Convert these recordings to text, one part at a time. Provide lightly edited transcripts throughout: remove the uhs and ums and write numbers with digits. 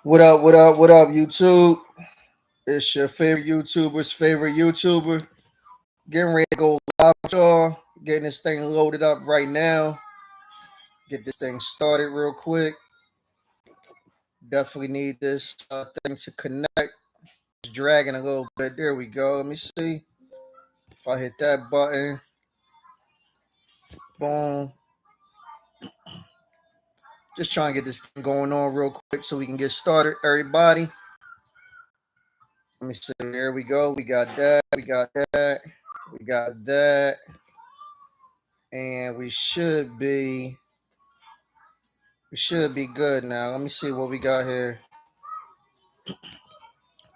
What up, what up, what up, YouTube? It's your favorite YouTuber's favorite YouTuber. Getting ready to go live with y'all. Getting this thing loaded up right now. Get this thing started real quick. Definitely need this thing to connect. It's dragging a little bit. There we go. Let me see. If I hit that button, boom. Just trying to get this thing going on real quick so we can get started, everybody. Let me see. There we go. We got that. We got that. We got that. And we should be good now. Let me see what we got here.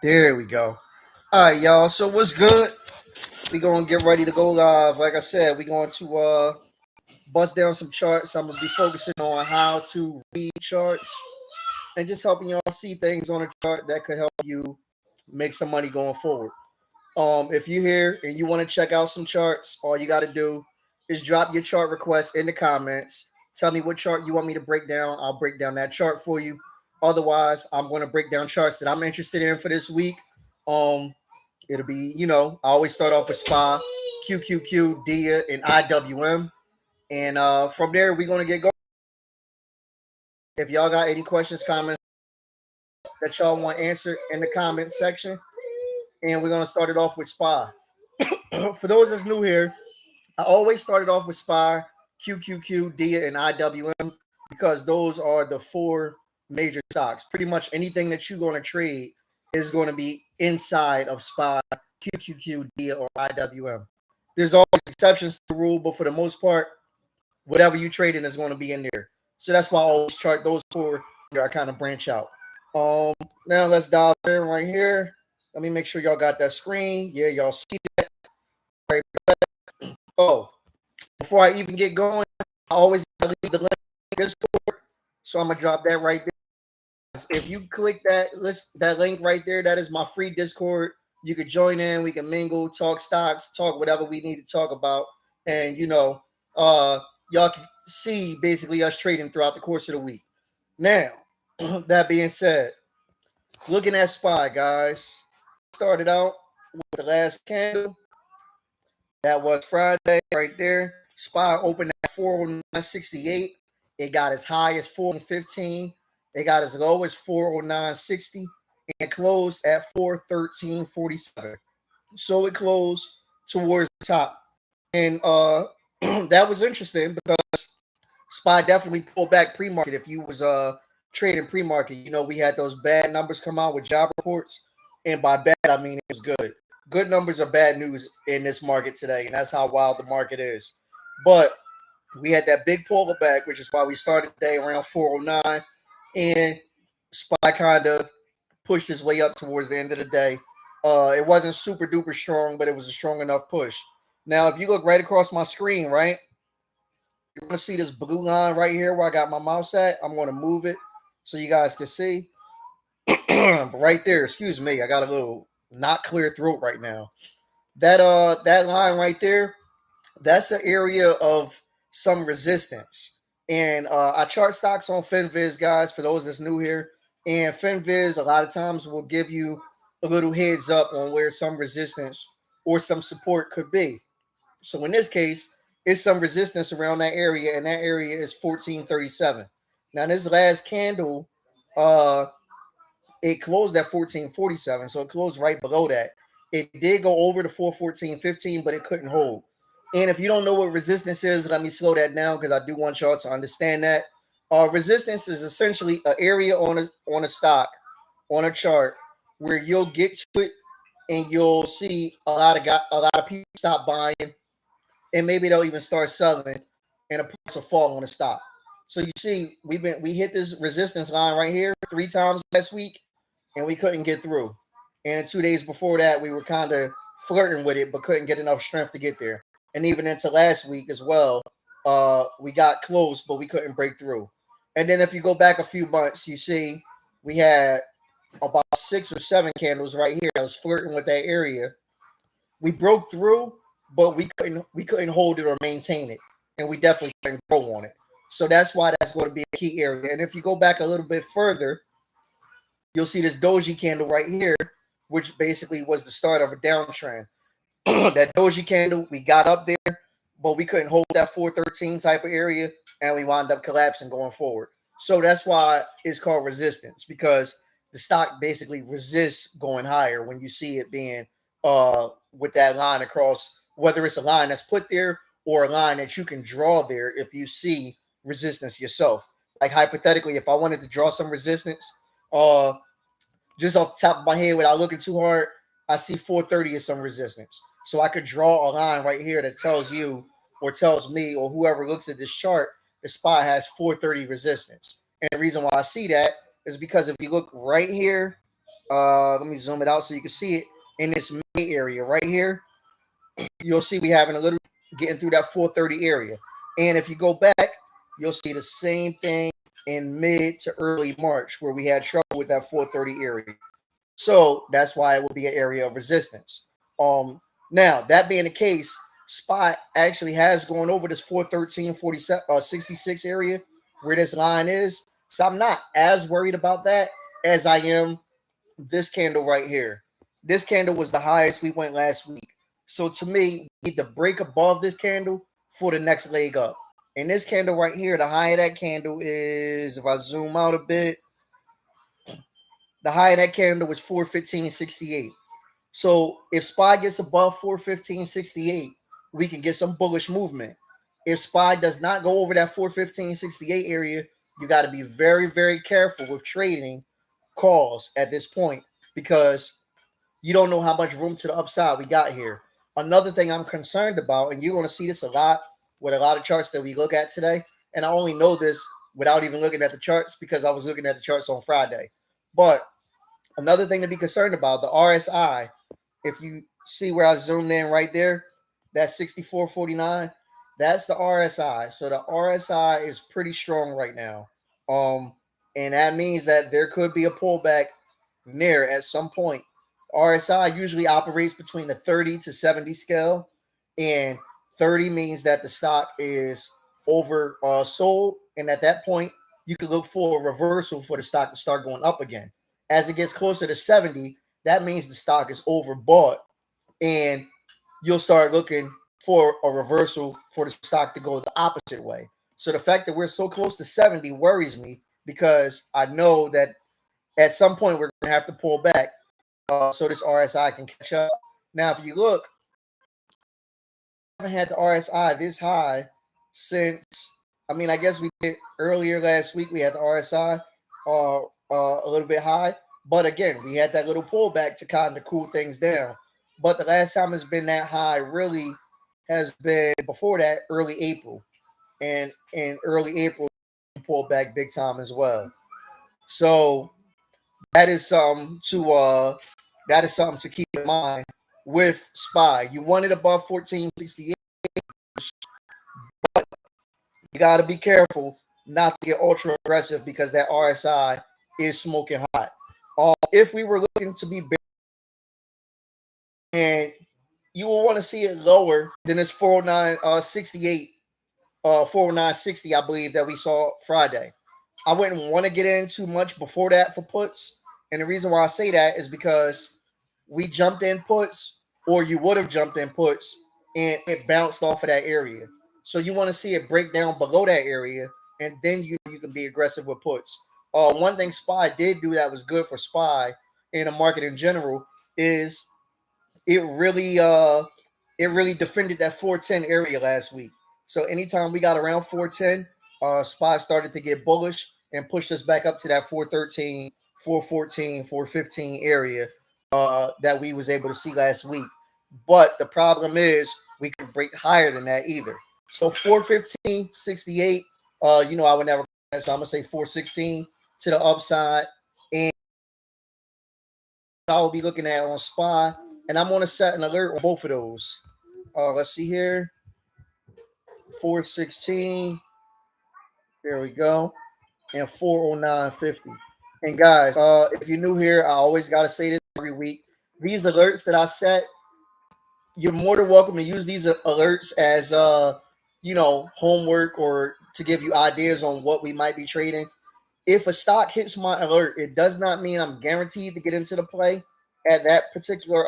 There we go. All right, y'all. So what's good? We gonna get ready to go live. Like I said, we going to bust down some charts. I'm gonna be focusing on how to read charts and just helping y'all see things on a chart that could help you make some money going forward. If you're here and you want to check out some charts, all you got to do is drop your chart request in the comments. Tell me what chart you want me to break down. I'll break down that chart for you. Otherwise, I'm going to break down charts that I'm interested in for this week. Um, it'll be, I always start off with SPY, QQQ, DIA, and IWM. And from there, we're going to get going. If y'all got any questions, comments that y'all want answered in the comment section, and we're going to start it off with SPY. For those that's new here, I always started off with SPY, QQQ, DIA, and IWM because those are the four major stocks. Pretty much anything that you're going to trade is going to be inside of SPY, QQQ, DIA, or IWM. There's always exceptions to the rule, but for the most part, whatever you trade in is going to be in there. So that's why I always chart those four. I kind of branch out. Now let's dive in right here. Let me make sure y'all got that screen. Yeah, y'all see that. Right. Oh, before I even get going, I always leave the link in Discord. So I'm gonna drop that right there. If you click that link right there, that is my free Discord. You could join in, we can mingle, talk stocks, talk whatever we need to talk about. And y'all can see basically us trading throughout the course of the week. Now, that being said, looking at SPY, guys. Started out with the last candle. That was Friday right there. SPY opened at 409.68. It got as high as 415. It got as low as 409.60 and closed at 413.47. So it closed towards the top. And that was interesting because SPY definitely pulled back pre-market. If you was trading pre-market, we had those bad numbers come out with job reports. And by bad, I mean it was good. Good numbers are bad news in this market today, and that's how wild the market is. But we had that big pullback, which is why we started the day around 409, and SPY kind of pushed his way up towards the end of the day. It wasn't super duper strong, but it was a strong enough push. Now, if you look right across my screen, right, you're going to see this blue line right here where I got my mouse at. I'm going to move it so you guys can see. Right there, excuse me, I got a little not clear throat right now. That line right there, that's an area of some resistance. And I chart stocks on FinViz, guys, for those that's new here. And FinViz a lot of times will give you a little heads up on where some resistance or some support could be. So in this case, it's some resistance around that area, and that area is 1437. Now this last candle, it closed at 1447, so it closed right below that. It did go over to 414.15, but it couldn't hold. And if you don't know what resistance is, let me slow that down because I do want y'all to understand that. Resistance is essentially an area on a stock, on a chart, where you'll get to it and you'll see a lot of people stop buying, and maybe they'll even start selling, and the price will fall on the stock. So you see, we hit this resistance line right here 3 times last week, and we couldn't get through. And 2 days before that, we were kind of flirting with it, but couldn't get enough strength to get there. And even into last week as well, we got close, but we couldn't break through. And then if you go back a few months, you see we had about 6 or 7 candles right here that was flirting with that area. We broke through, but we couldn't hold it or maintain it, and we definitely couldn't grow on it. So that's why that's going to be a key area. And if you go back a little bit further, you'll see this doji candle right here, which basically was the start of a downtrend. That doji candle, we got up there, but we couldn't hold that 413 type of area, and we wound up collapsing going forward. So that's why it's called resistance, because the stock basically resists going higher when you see it being with that line across, whether it's a line that's put there or a line that you can draw there if you see resistance yourself. Like hypothetically, if I wanted to draw some resistance, just off the top of my head without looking too hard, I see 430 as some resistance. So I could draw a line right here that tells you or tells me or whoever looks at this chart, the SPY has 430 resistance. And the reason why I see that is because if you look right here, let me zoom it out so you can see it in this May area right here, you'll see we having a little getting through that 430 area. And if you go back, you'll see the same thing in mid to early March where we had trouble with that 430 area. So that's why it will be an area of resistance. Now, that being the case, SPY actually has gone over this 413, 47, 66 area where this line is. So I'm not as worried about that as I am this candle right here. This candle was the highest we went last week. So to me, we need to break above this candle for the next leg up. And this candle right here, the high of that candle is, if I zoom out a bit, the high of that candle was 415.68. So if SPY gets above 415.68, we can get some bullish movement. If SPY does not go over that 415.68 area, you got to be very, very careful with trading calls at this point because you don't know how much room to the upside we got here. Another thing I'm concerned about, and you're going to see this a lot with a lot of charts that we look at today, and I only know this without even looking at the charts because I was looking at the charts on Friday. But another thing to be concerned about, the RSI, if you see where I zoomed in right there, that's 64.49. That's the RSI. So the RSI is pretty strong right now. And that means that there could be a pullback near at some point. RSI usually operates between the 30 to 70 scale, and 30 means that the stock is over sold, and at that point, you can look for a reversal for the stock to start going up again. As it gets closer to 70, that means the stock is overbought, and you'll start looking for a reversal for the stock to go the opposite way. So the fact that we're so close to 70 worries me because I know that at some point we're going to have to pull back so this RSI can catch up. Now, if you look, I haven't had the RSI this high since, I guess we did earlier last week. We had the RSI a little bit high. But again, we had that little pullback to kind of cool things down. But the last time it's been that high really has been before that, early April. And in early April, we pulled back big time as well. So that is something to keep in mind with SPY. You want it above 1468, but you got to be careful not to get ultra aggressive because that RSI is smoking hot. If we were looking to be big, and you will want to see it lower than this 409.68, 409.60, I believe that we saw Friday. I wouldn't want to get in too much before that for puts, and the reason why I say that is because we jumped in puts, or you would have jumped in puts, and it bounced off of that area. So you want to see it break down below that area, and then you can be aggressive with puts. One thing SPY did do that was good for SPY in the market in general is it really defended that 410 area last week. So anytime we got around 410, SPY started to get bullish and pushed us back up to that 413, 414, 415 area that we was able to see last week. But the problem is we can break higher than that either. So 415.68, I would never, so I'm gonna say 416 to the upside, and I will be looking at on SPY, and I'm going to set an alert on both of those. Let's see here, 416. There we go, and 409.50. And guys, if you're new here, I always got to say this every week. These alerts that I set, you're more than welcome to use these alerts as homework or to give you ideas on what we might be trading. if a stock hits my alert, it does not mean I'm guaranteed to get into the play at that particular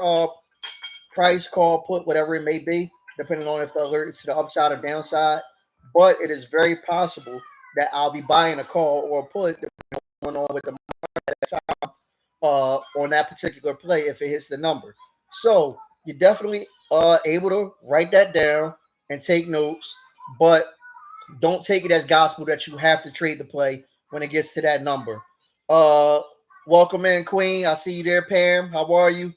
price, call, put, whatever it may be, depending on if the alert is to the upside or downside. But it is very possible that I'll be buying a call or a put going on with the market on that particular play if it hits the number. So you're definitely able to write that down and take notes, but don't take it as gospel that you have to trade the play when it gets to that number. Uh, Welcome in, Queen. I see you there, Pam. How are you?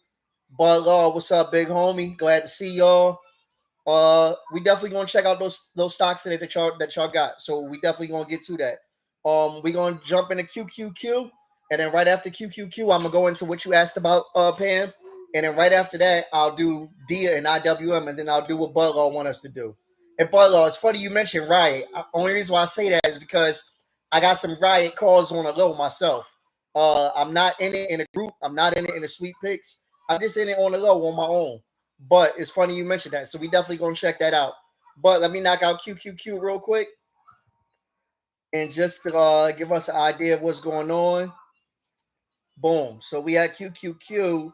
Bud Law, what's up, big homie? Glad to see y'all. We definitely gonna check out those stocks today that y'all got. So we definitely gonna get to that. We gonna jump into QQQ, and then right after QQQ, I'm gonna go into what you asked about, Pam, and then right after that, I'll do DIA and IWM, and then I'll do what Bud Law want us to do. And Bud Law, it's funny you mentioned Riot. Only reason why I say that is because I got some Riot calls on a low myself. I'm not in it in a group. I'm not in it in the sweet picks. I'm just in it on the low on my own. But it's funny you mentioned that. So we definitely going to check that out. But let me knock out QQQ real quick. And just to give us an idea of what's going on. Boom. So we had QQQ.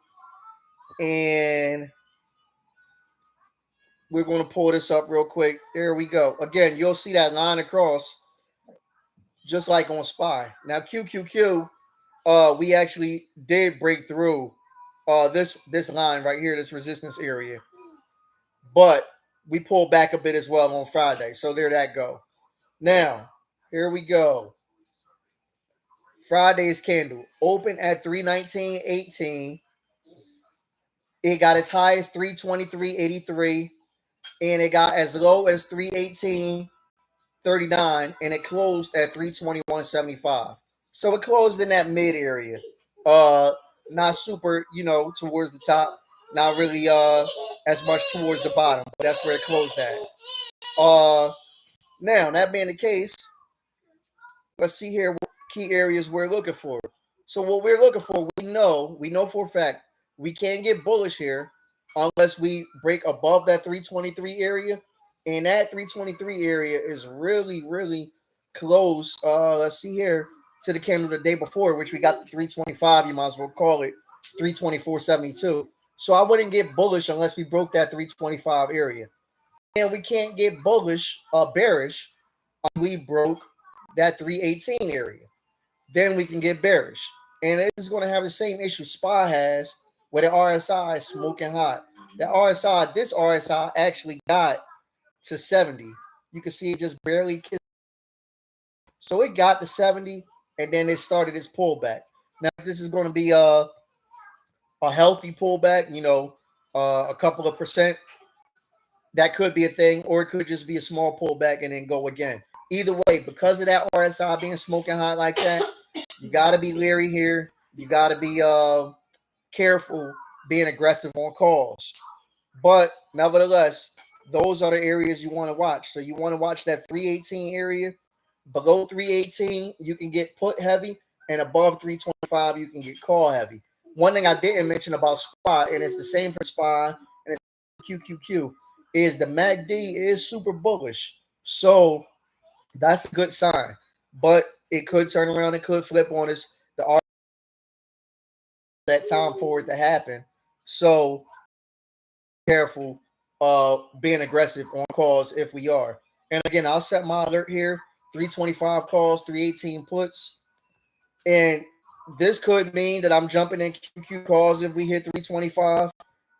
And we're going to pull this up real quick. There we go. Again, you'll see that line across just like on SPY. Now QQQ, we actually did break through this line right here, this resistance area. But we pulled back a bit as well on Friday. So there that go. Now, here we go. Friday's candle open at 319.18. It got as high as 323.83. And it got as low as 318.39. And it closed at 321.75. So it closed in that mid area. Not super, towards the top. Not really as much towards the bottom. But that's where it closed at. Now, that being the case, let's see here what key areas we're looking for. So what we're looking for, we know for a fact, we can't get bullish here unless we break above that 323 area. And that 323 area is really, really close. Let's see here to the candle the day before, which we got the 325. You might as well call it 324.72. So I wouldn't get bullish unless we broke that 325 area. And we can't get bearish, we broke that 318 area. Then we can get bearish. And it's going to have the same issue SPY has, where the RSI is smoking hot. This RSI actually got to 70. You can see it just barely kissed. So it got to 70, and then it started its pullback. Now, this is going to be a healthy pullback, a couple of percent. That could be a thing, or it could just be a small pullback and then go again. Either way, because of that RSI being smoking hot like that, you got to be leery here. You got to be careful being aggressive on calls. But nevertheless, those are the areas you want to watch. So you want to watch that 318 area. Below 318, you can get put heavy, and above 325, you can get call heavy. One thing I didn't mention about SPY, and it's the same for SPY and it's QQQ, is the MACD is super bullish. So that's a good sign. But it could turn around, it could flip on us. That time for it to happen. So careful being aggressive on calls if we are. And again, I'll set my alert here. 325 calls, 318 puts. And this could mean that I'm jumping in QQ calls if we hit 325.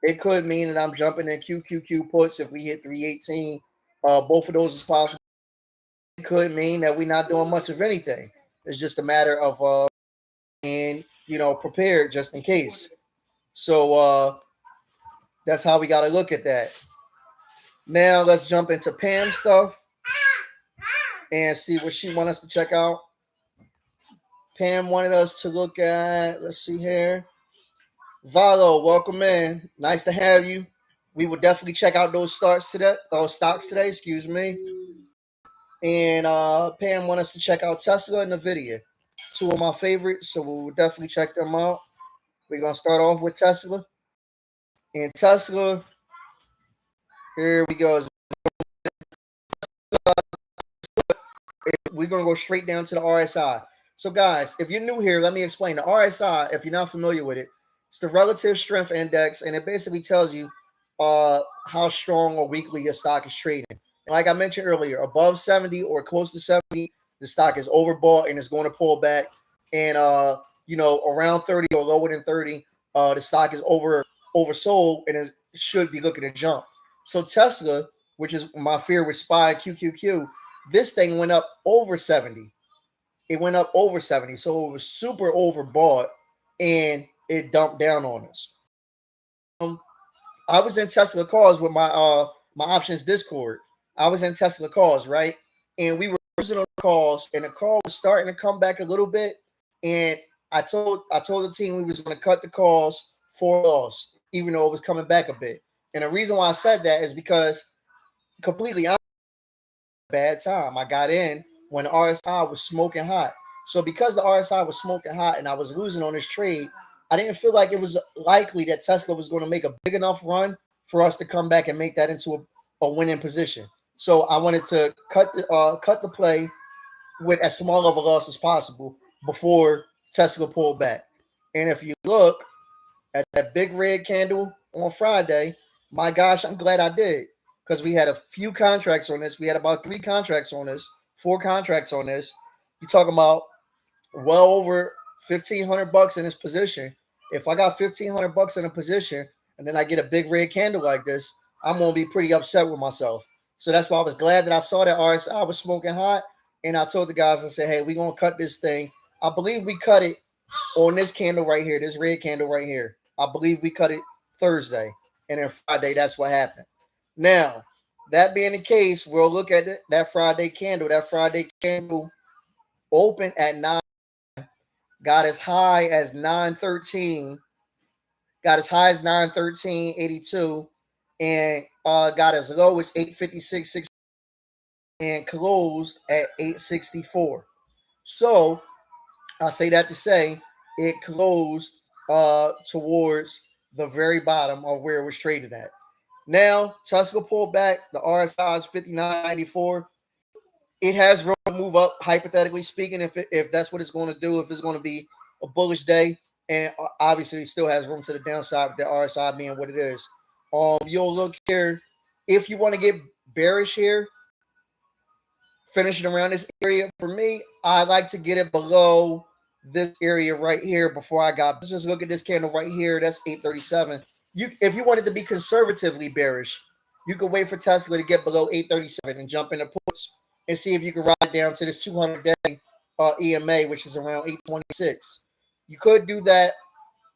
It could mean that I'm jumping in QQQ puts if we hit 318. Both of those is possible. It could mean that we're not doing much of anything. It's just a matter of being, prepared just in case. So that's how we got to look at that. Now let's jump into Pam stuff and see what she wants us to check out. Pam wanted us to look at, let's see here. Valo, welcome in. Nice to have you. We will definitely check out those stocks today, excuse me. And Pam wanted us to check out Tesla and NVIDIA. Two of my favorites, so we will definitely check them out. We're going to start off with Tesla. And Tesla, here we go. We're going to go straight down to the RSI. So, guys, if you're new here, let me explain. The RSI, if you're not familiar with it, it's the relative strength index, and it basically tells you how strong or weakly your stock is trading. And like I mentioned earlier, above 70 or close to 70, the stock is overbought and it's going to pull back. And around 30 or lower than 30, the stock is oversold and it should be looking to jump. So Tesla, which is my fear with SPY QQQ, this thing went up over 70. It went up over 70. So it was super overbought and it dumped down on us. I was in Tesla calls with my options Discord. I was in Tesla calls, right? And we were using on calls, and the call was starting to come back a little bit. And I told the team we was going to cut the calls for loss, even though it was coming back a bit. And the reason why I said that is because completely bad time. I got in when the RSI was smoking hot. So because the RSI was smoking hot and I was losing on this trade, I didn't feel like it was likely that Tesla was going to make a big enough run for us to come back and make that into a winning position. So I wanted to cut the play with as small of a loss as possible before Tesla pulled back. And if you look at that big red candle on Friday, my gosh, I'm glad I did, because we had a few contracts on this. We had about 3 contracts on this, 4 contracts on this. You're talking about well over $1,500 in this position. If I got $1,500 in a position and then I get a big red candle like this, I'm gonna be pretty upset with myself. So that's why I was glad that I saw that RSI was smoking hot, and I told the guys, I said, "Hey, we're gonna cut this thing." I believe we cut it on this candle right here, this red candle right here. I believe we cut it Thursday, and then Friday, that's what happened. Now, that being the case, we'll look at that Friday candle. That Friday candle opened at 9, got as high as 913, got as high as 913.82, and got as low as 856.6 and closed at 864. So I say that to say it closed towards the very bottom of where it was traded at. Now Tesla pulled back. The RSI is 59.94. It has room to move up, hypothetically speaking, if that's what it's going to do, if it's going to be a bullish day. And obviously, it still has room to the downside with the RSI being what it is. You'll look here. If you want to get bearish here, finishing around this area, for me, I like to get it below this area right here before I got. Let's just look at this candle right here. That's 837. If you wanted to be conservatively bearish, you could wait for Tesla to get below 837 and jump into puts and see if you can ride down to this 200-day EMA, which is around 826. You could do that.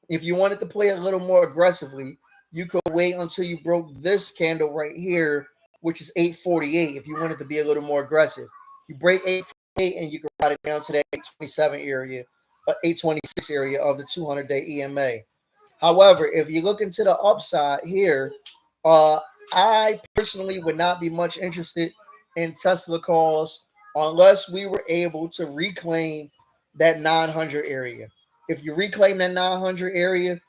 If you wanted to play a little more aggressively, you could wait until you broke this candle right here, which is 848, if you wanted to be a little more aggressive. You break 848 and you can ride it down to that 827 area, 826 area of the 200-day EMA. However, if you look into the upside here, I personally would not be much interested in Tesla calls unless we were able to reclaim that 900 area. If you reclaim that 900 area,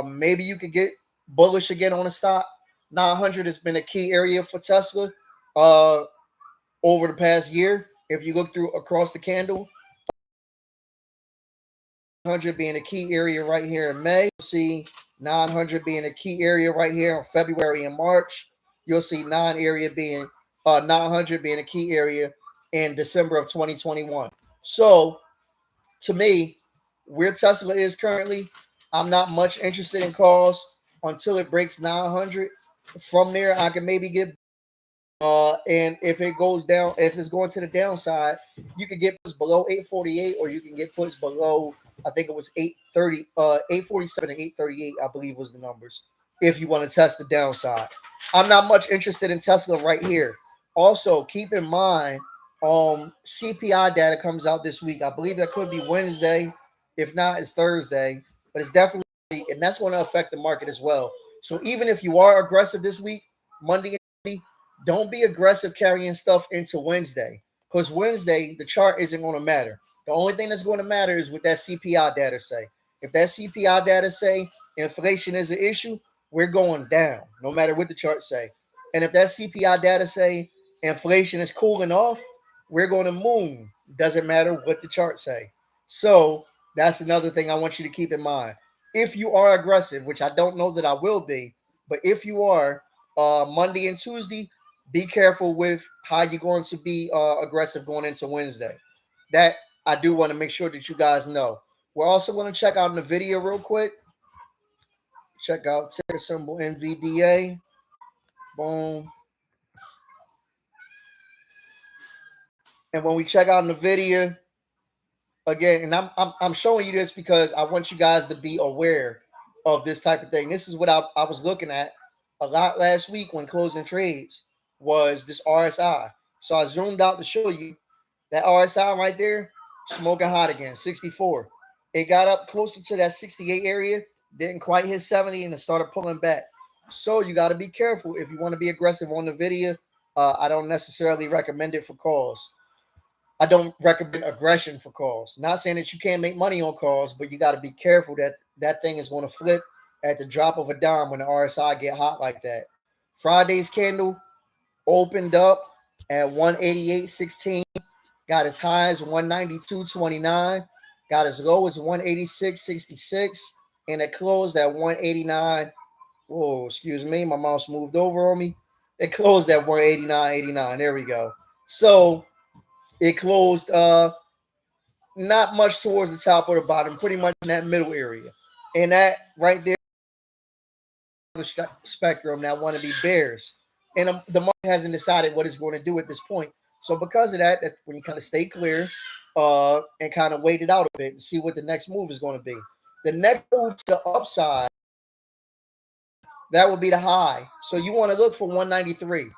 maybe you could get bullish again on the stock. 900 has been a key area for Tesla over the past year. If you look through across the candle, 900 being a key area right here in May. You'll see 900 being a key area right here in February and March. You'll see 900 being a key area in December of 2021. So to me, where Tesla is currently, I'm not much interested in calls until it breaks 900. From there, I can maybe get and if it goes down, if it's going to the downside, you can get puts below 848, or you can get puts below, I think it was 830, 847 and 838, I believe was the numbers, if you want to test the downside. I'm not much interested in Tesla right here. Also, keep in mind, CPI data comes out this week. I believe that could be Wednesday. If not, it's Thursday. But it's definitely, and that's going to affect the market as well. So even if you are aggressive this week, Monday, don't be aggressive carrying stuff into Wednesday, because Wednesday, the chart isn't going to matter. The only thing that's going to matter is what that CPI data say. If that CPI data say inflation is an issue, we're going down, no matter what the chart say. And if that CPI data say inflation is cooling off, we're going to move. Doesn't matter what the chart say. So that's another thing I want you to keep in mind. If you are aggressive, which I don't know that I will be, but if you are, Monday and Tuesday, be careful with how you're going to be aggressive going into Wednesday. That I do want to make sure that you guys know. We're also going to check out in the video real quick. Check out ticker symbol NVDA. Boom. And when we check out in the video, again, and I'm showing you this because I want you guys to be aware of this type of thing. This is what I was looking at a lot last week when closing trades was this RSI. So I zoomed out to show you that RSI right there, smoking hot again, 64. It got up closer to that 68 area, didn't quite hit 70, and it started pulling back. So you got to be careful if you want to be aggressive on the video. I don't necessarily recommend it for calls. I don't recommend aggression for calls. Not saying that you can't make money on calls, but you got to be careful that that thing is going to flip at the drop of a dime when the RSI get hot like that. Friday's candle opened up at 188.16, got as high as 192.29, got as low as 186.66, and it closed at 189. Whoa, excuse me, my mouse moved over on me. It closed at 189.89. There we go. So it closed not much towards the top or the bottom, pretty much in that middle area. And that right there, the spectrum that want to be bears. And the market hasn't decided what it's going to do at this point. So because of that, that's when you kind of stay clear and kind of wait it out a bit and see what the next move is going to be. The next move to the upside, that would be the high. So you want to look for 193.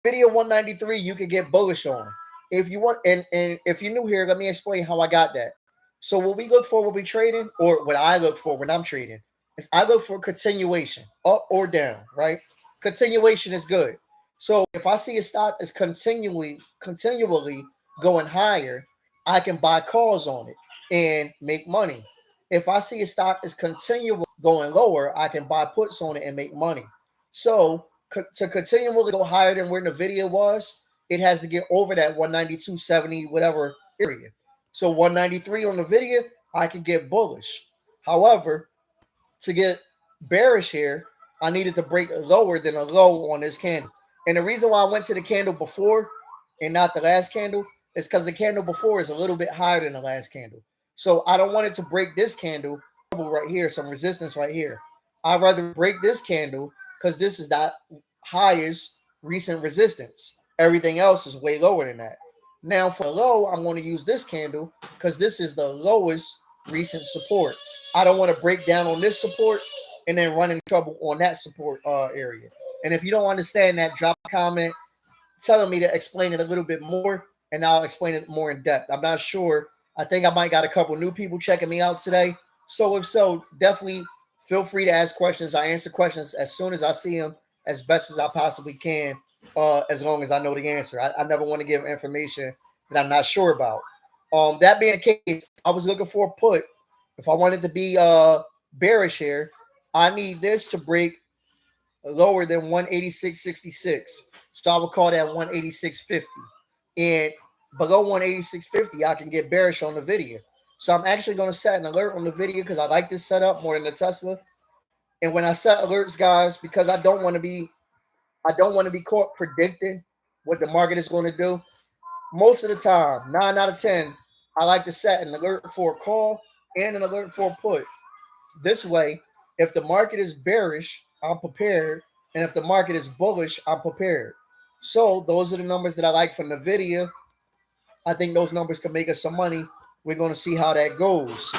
Video 193, you can get bullish on. If you want, and if you're new here, let me explain how I got that. So what we look for when we trading, or what I look for when I'm trading, is I look for continuation, up or down, right? Continuation is good. So if I see a stock is continually going higher, I can buy calls on it and make money. If I see a stock is continually going lower, I can buy puts on it and make money. So to continually go higher than where the video was, it has to get over that 192.70 whatever area. So 193 on the video, I can get bullish. However, to get bearish here, I needed to break lower than a low on this candle. And the reason why I went to the candle before and not the last candle is because the candle before is a little bit higher than the last candle. So I don't want it to break this candle right here, some resistance right here. I'd rather break this candle because this is the highest recent resistance. Everything else is way lower than that. Now for the low, I'm going to use this candle because this is the lowest recent support. I don't want to break down on this support and then run into trouble on that support area. And if you don't understand that, drop a comment telling me to explain it a little bit more, and I'll explain it more in depth. I'm not sure. I think I might got a couple new people checking me out today. So if so, definitely feel free to ask questions. I answer questions as soon as I see them, as best as I possibly can, as long as I know the answer. I never want to give information that I'm not sure about. That being the case, I was looking for a put. If I wanted to be bearish here, I need this to break lower than 186.66. So I would call that 186.50. And below 186.50, I can get bearish on the video. So I'm actually going to set an alert on the video because I like this setup more than the Tesla. And when I set alerts, guys, because I don't want to be caught predicting what the market is going to do. Most of the time, 9 out of 10, I like to set an alert for a call and an alert for a put. This way, if the market is bearish, I'm prepared. And if the market is bullish, I'm prepared. So those are the numbers that I like from the video. I think those numbers can make us some money. We're going to see how that goes.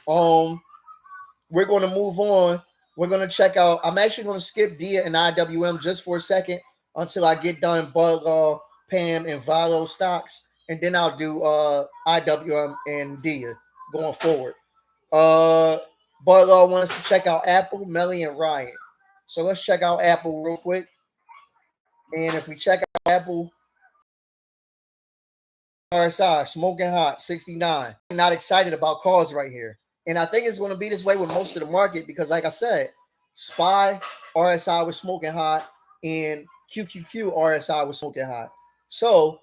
We're going to move on. We're going to check out. I'm actually going to skip DIA and IWM just for a second until I get done Bug, PAM, and Valo stocks. And then I'll do IWM and DIA going forward. Bug wants us to check out Apple, Melly, and Ryan. So let's check out Apple real quick. And if we check out Apple, RSI, smoking hot, 69. I'm not excited about calls right here. And I think it's going to be this way with most of the market because, like I said, SPY, RSI was smoking hot, and QQQ, RSI was smoking hot. So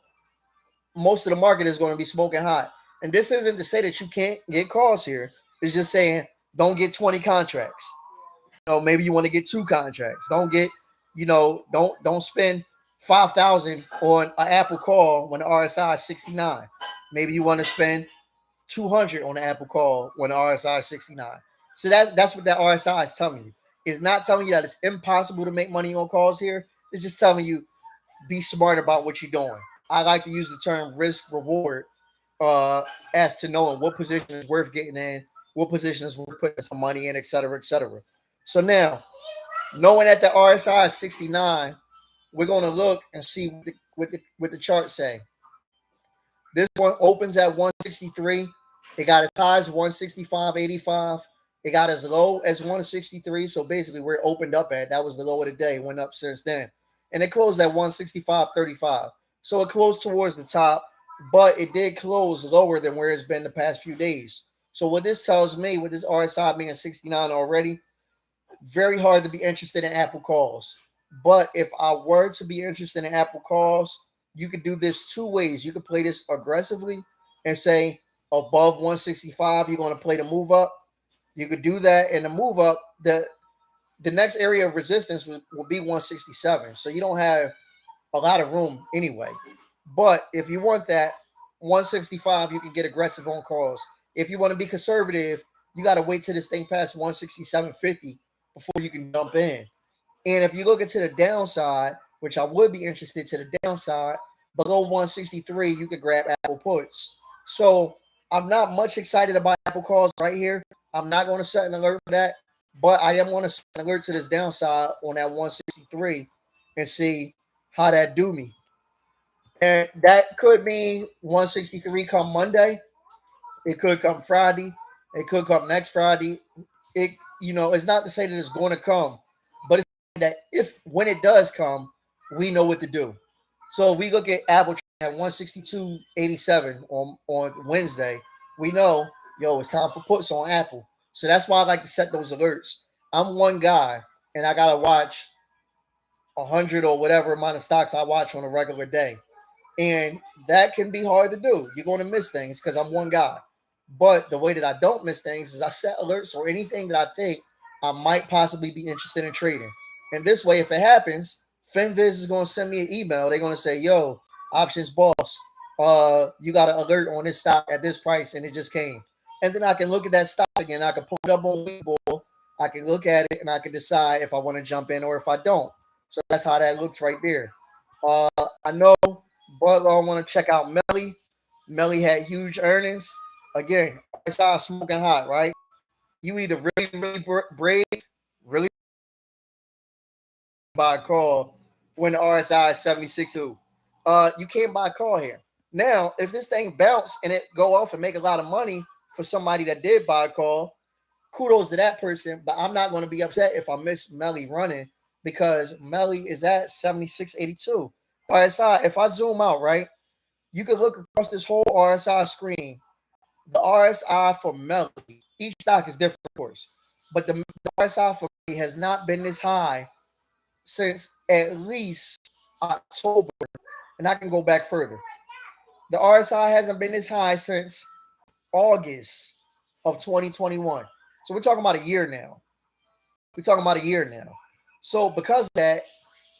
most of the market is going to be smoking hot. And this isn't to say that you can't get calls here. It's just saying don't get 20 contracts. Maybe you want to get 2 contracts. Don't get, don't spend 5,000 on an Apple call when the RSI is 69. Maybe you want to spend 200 on the Apple call when the RSI is 69. So that's what that RSI is telling you. It's not telling you that it's impossible to make money on calls here. It's just telling you be smart about what you're doing. I like to use the term risk reward as to knowing what position is worth getting in, what position is worth putting some money in, et cetera, et cetera. So now, knowing that the RSI is 69, we're going to look and see what the chart say. This one opens at 163. It got as high as 165.85. It got as low as 163. So basically, where it opened up at, that was the low of the day. Went up since then. And it closed at 165.35. So it closed towards the top, but it did close lower than where it's been the past few days. So what this tells me, with this RSI being 69 already, very hard to be interested in Apple calls. But if I were to be interested in Apple calls, you could do this 2 ways. You could play this aggressively and say above 165, you're going to play the move up. You could do that, and the move up, the next area of resistance will be 167. So you don't have a lot of room anyway. But if you want that 165, you can get aggressive on calls. If you want to be conservative, you got to wait till this thing past 167.50 before you can jump in. And if you look into the downside, which I would be interested to the downside, below 163, you could grab Apple puts. So I'm not much excited about Apple calls right here. I'm not going to set an alert for that, but I am going to set an alert to this downside on that 163 and see how that do me. And that could mean 163 come Monday. It could come Friday. It could come next Friday. It's not to say that it's going to come, but it's that when it does come, we know what to do. So if we look at Apple at 162.87 on Wednesday, we know, it's time for puts on Apple. So that's why I like to set those alerts. I'm one guy, and I got to watch 100 or whatever amount of stocks I watch on a regular day. And that can be hard to do. You're going to miss things because I'm one guy. But the way that I don't miss things is I set alerts for anything that I think I might possibly be interested in trading. And this way, if it happens, FinViz is going to send me an email. They're going to say, yo, options boss, you got an alert on this stock at this price, and it just came. And then I can look at that stock again. I can pull it up on Webull. I can look at it, and I can decide if I want to jump in or if I don't. So that's how that looks right there. I know Butler, I want to check out Melly. Melly had huge earnings. Again, it's not smoking hot, right? You either really, really brave, really buy a call when the RSI is 76.2. You can't buy a call here. Now, if this thing bounce and it go off and make a lot of money for somebody that did buy a call, kudos to that person. But I'm not going to be upset if I miss Melly running because Melly is at 76.82. RSI, if I zoom out, right, you can look across this whole RSI screen. The RSI for Melly, each stock is different, of course, but the RSI for Melly has not been this high since at least October, and I can go back further. The RSI hasn't been this high since August of 2021. So we're talking about a year now. So because of that,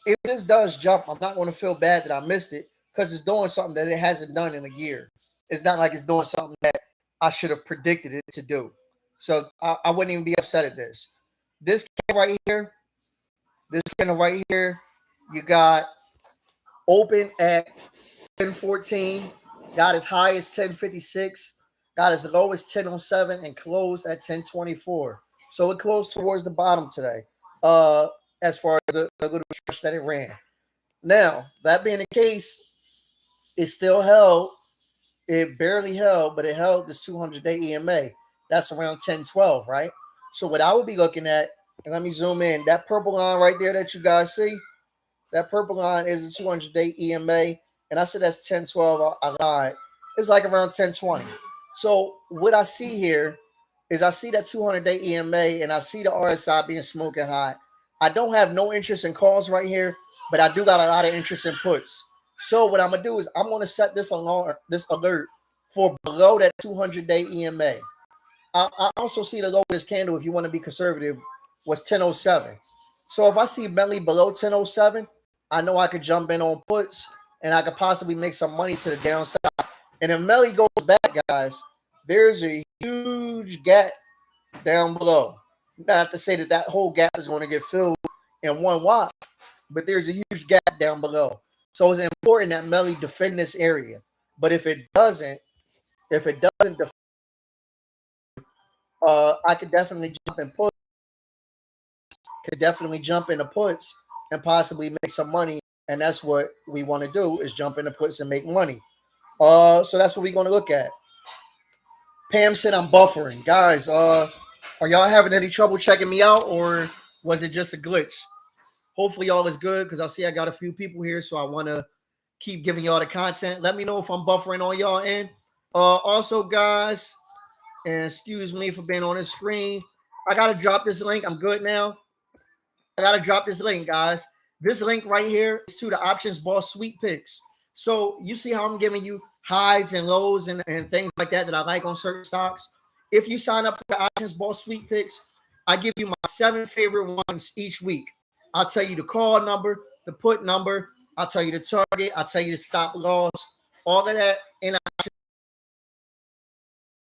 if this does jump, I'm not going to feel bad that I missed it because it's doing something that it hasn't done in a year. It's not like it's doing something that I should have predicted it to do. So I wouldn't even be upset at this. This candle right here, you got open at 10.14, got as high as 10.56, got as low as 10.07, and closed at 10.24. So it closed towards the bottom today, as far as the little stretch that it ran. Now, that being the case, it still held. It barely held, but it held this 200-day EMA. That's around 10.12, right? So what I would be looking at, and let me zoom in, that purple line right there that you guys see, that purple line is the 200-day EMA, and I said that's 10.12. I lied. It's like around 10.20. So what I see here is I see that 200-day EMA, and I see the RSI being smoking hot. I don't have no interest in calls right here, but I do got a lot of interest in puts. So what I'm gonna do is I'm gonna set this alert for below that 200-day EMA. I also see the lowest candle, if you want to be conservative, was 1007. So if I see Melly below 1007, I know I could jump in on puts and I could possibly make some money to the downside. And if Melly goes back, guys, there's a huge gap down below. Not to say that that whole gap is going to get filled in one watt, but there's a huge gap down below. So it's important that Melly defend this area. But if it doesn't defend, I could definitely jump in puts. Could definitely jump into puts and possibly make some money. And that's what we want to do, is jump into puts and make money. So that's what we're going to look at. Pam said I'm buffering. Guys, are y'all having any trouble checking me out, or was it just a glitch? Hopefully y'all is good, because I see I got a few people here, so I want to keep giving y'all the content. Let me know if I'm buffering on y'all end. Also, guys, and excuse me for being on the screen, I got to drop this link. I'm good now. I got to drop this link, guys. This link right here is to the Options Boss Sweet Picks. So you see how I'm giving you highs and lows and things like that I like on certain stocks. If you sign up for the Options Boss Sweet Picks, I give you my 7 favorite ones each week. I'll tell you the call number, the put number. I'll tell you the target. I'll tell you the stop loss. All of that. And I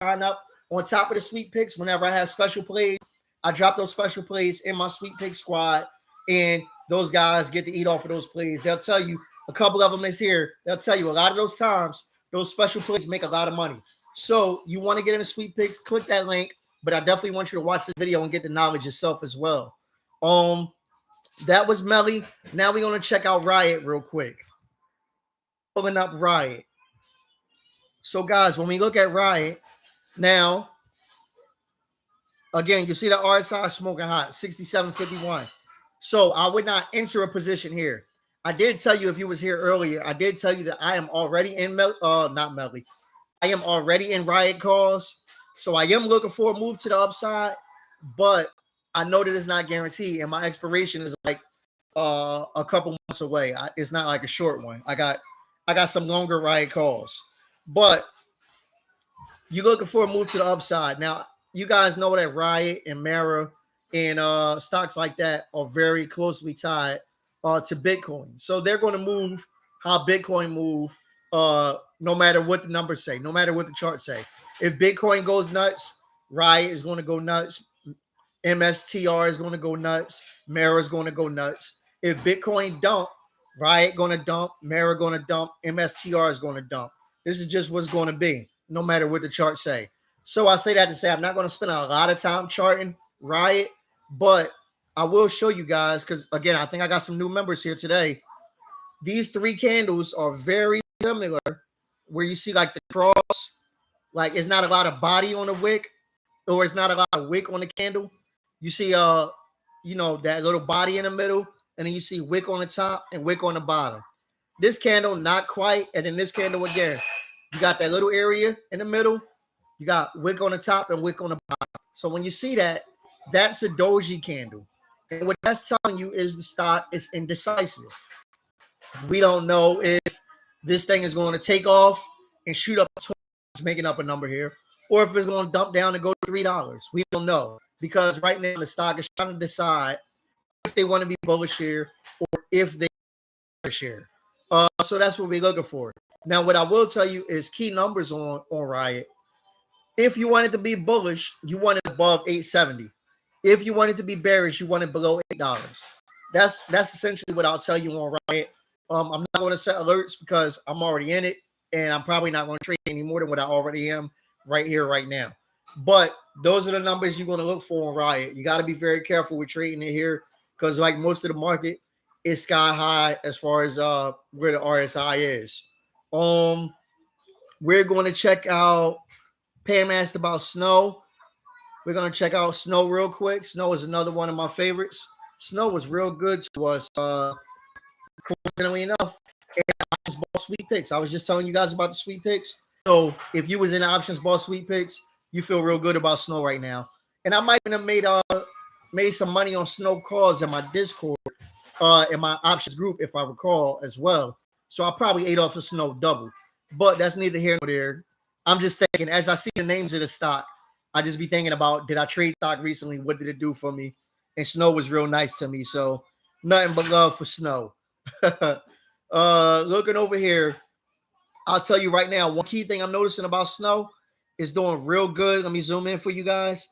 sign up on top of the Sweet Picks. Whenever I have special plays, I drop those special plays in my Sweet Pick squad, and those guys get to eat off of those plays. They'll tell you, a couple of them is here. They'll tell you a lot of those times, those special plays make a lot of money. So you want to get into Sweet Picks, click that link. But I definitely want you to watch this video and get the knowledge yourself as well. That was Melly. Now we're going to check out Riot real quick. Pulling up Riot. So, guys, when we look at Riot, now, again, you see the RSI smoking hot, 67.51. So I would not enter a position here. I did tell you, if you was here earlier, I did tell you that I am already in not Melly. I am already in Riot calls. So I am looking for a move to the upside, but I know that it's not guaranteed, and my expiration is like a couple months away. It's not like a short one. I got some longer Riot calls, but you're looking for a move to the upside. Now, you guys know that Riot and Mara and stocks like that are very closely tied to Bitcoin. So they're going to move how Bitcoin move, no matter what the numbers say, no matter what the charts say. If Bitcoin goes nuts, Riot is going to go nuts. MSTR is going to go nuts. Mara is going to go nuts. If Bitcoin dump, Riot going to dump. Mara going to dump. MSTR is going to dump. This is just what's going to be, no matter what the charts say. So I say that to say I'm not going to spend a lot of time charting Riot, but I will show you guys, because, again, I think I got some new members here today. These 3 candles are very similar, where you see like the cross, like it's not a lot of body on the wick, or it's not a lot of wick on the candle. You see, that little body in the middle, and then you see wick on the top and wick on the bottom. This candle, not quite, and then this candle again, you got that little area in the middle. You got wick on the top and wick on the bottom. So when you see that, that's a doji candle. And what that's telling you is the stock is indecisive. We don't know if this thing is going to take off and shoot up making up a number here, or if it's going to dump down and go to $3. We don't know, because right now the stock is trying to decide if they want to be bullish here or if they bullish here. So that's what we're looking for. Now, what I will tell you is key numbers on Riot. If you want it to be bullish, you want it above 870. If you want it to be bearish, you want it below $8. That's essentially what I'll tell you on Riot. I'm not going to set alerts because I'm already in it, and I'm probably not going to trade any more than what I already am right here, right now. But those are the numbers you're going to look for on Riot. You got to be very careful with trading it here, because like most of the market, it's sky high as far as where the RSI is. We're going to check out, Pam asked about Snow. We're going to check out Snow real quick. Snow is another one of my favorites. Snow was real good to us, coincidentally enough. Options Boss Sweet Picks. I was just telling you guys about the Sweet Picks. So if you was in Options Boss Sweet Picks, you feel real good about Snow right now. And I might have made some money on Snow calls in my Discord, in my options group, if I recall, as well. So I probably ate off of Snow double. But that's neither here nor there. I'm just thinking, as I see the names of the stock, I just be thinking about, did I trade stock recently? What did it do for me? And Snow was real nice to me. So nothing but love for Snow. Looking over here, I'll tell you right now, one key thing I'm noticing about Snow is doing real good. Let me zoom in for you guys.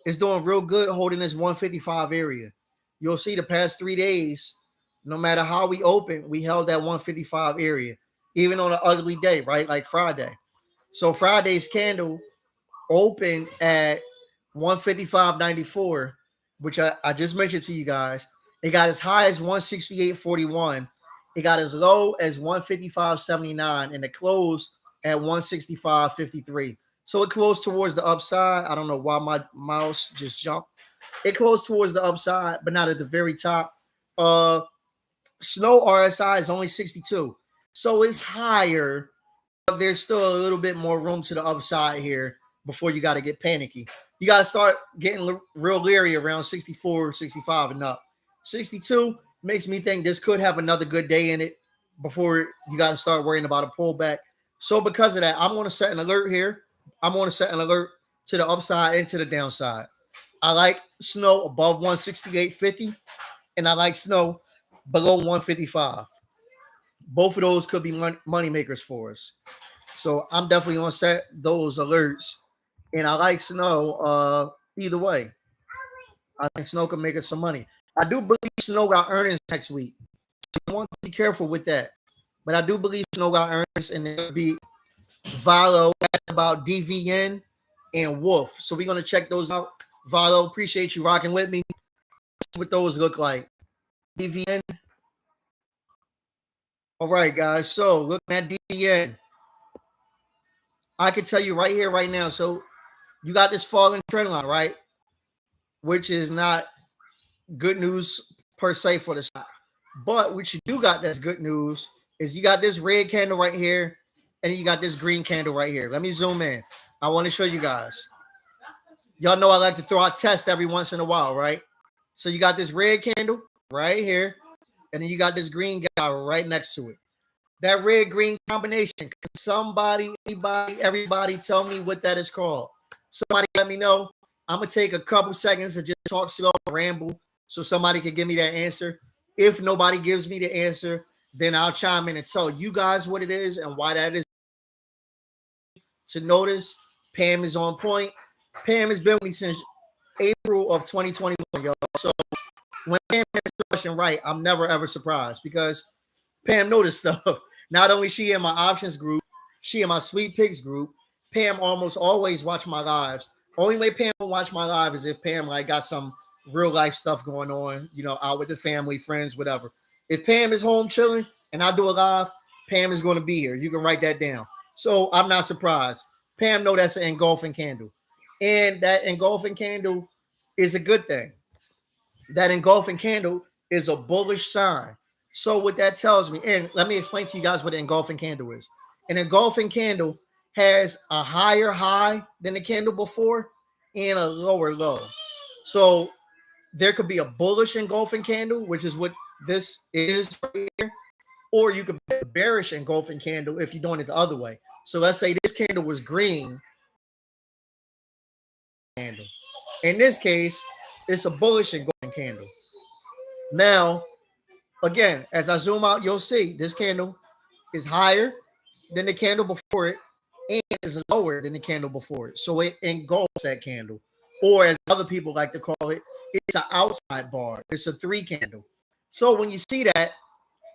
It's doing real good holding this 155 area. You'll see the past 3 days, no matter how we open, we held that 155 area, even on an ugly day, right? Like Friday. So Friday's candle opened at 155.94, which I just mentioned to you guys. It got as high as 168.41. It got as low as 155.79, and it closed at 165.53. So it closed towards the upside. I don't know why my mouse just jumped. It closed towards the upside, but not at the very top. Snow RSI is only 62. So it's higher, but there's still a little bit more room to the upside here before you got to get panicky. You got to start getting real leery around 64, 65 and up. 62 makes me think this could have another good day in it before you got to start worrying about a pullback. So because of that, I'm going to set an alert here. I'm going to set an alert to the upside and to the downside. I like Snow above 168.50, and I like Snow below 155. Both of those could be money makers for us. So I'm definitely going to set those alerts. And I like Snow either way. I think Snow can make us some money. I do believe Snow got earnings next week. So I want to be careful with that. But I do believe Snow got earnings, and it'll be Valo asked about DVN and Wolf. So we're going to check those out. Valo, appreciate you rocking with me. What those look like. DVN. All right, guys. So looking at DVN, I can tell you right here, right now. So you got this falling trend line, right? Which is not good news per se for the stock. But what you do got that's good news is you got this red candle right here, and you got this green candle right here. Let me zoom in. I want to show you guys. Y'all know I like to throw out tests every once in a while, right? So you got this red candle right here, and then you got this green guy right next to it. That red-green combination, can somebody, anybody, everybody tell me what that is called? Somebody let me know. I'm going to take a couple seconds to just talk slow and ramble so somebody can give me that answer. If nobody gives me the answer, then I'll chime in and tell you guys what it is and why that is. To notice, Pam is on point. Pam has been with me since April of 2021, y'all. So when Pam has a question right, I'm never, ever surprised because Pam noticed stuff. Not only she in my options group, she in my sweet picks group. Pam almost always watch my lives. Only way Pam will watch my live is if Pam like got some real life stuff going on, you know, out with the family, friends, whatever. If Pam is home chilling and I do a live, Pam is going to be here. You can write that down. So I'm not surprised. Pam know that's an engulfing candle. And that engulfing candle is a good thing. That engulfing candle is a bullish sign. So what that tells me, and let me explain to you guys what an engulfing candle is. An engulfing candle has a higher high than the candle before and a lower low. So there could be a bullish engulfing candle, which is what this is right here, or you could be a bearish engulfing candle if you're doing it the other way. So let's say this candle was green. Candle. In this case, it's a bullish engulfing candle. Now, again, as I zoom out, you'll see this candle is higher than the candle before it and is lower than the candle before it. So it engulfs that candle. Or as other people like to call it, it's an outside bar. It's a 3 candle. So when you see that,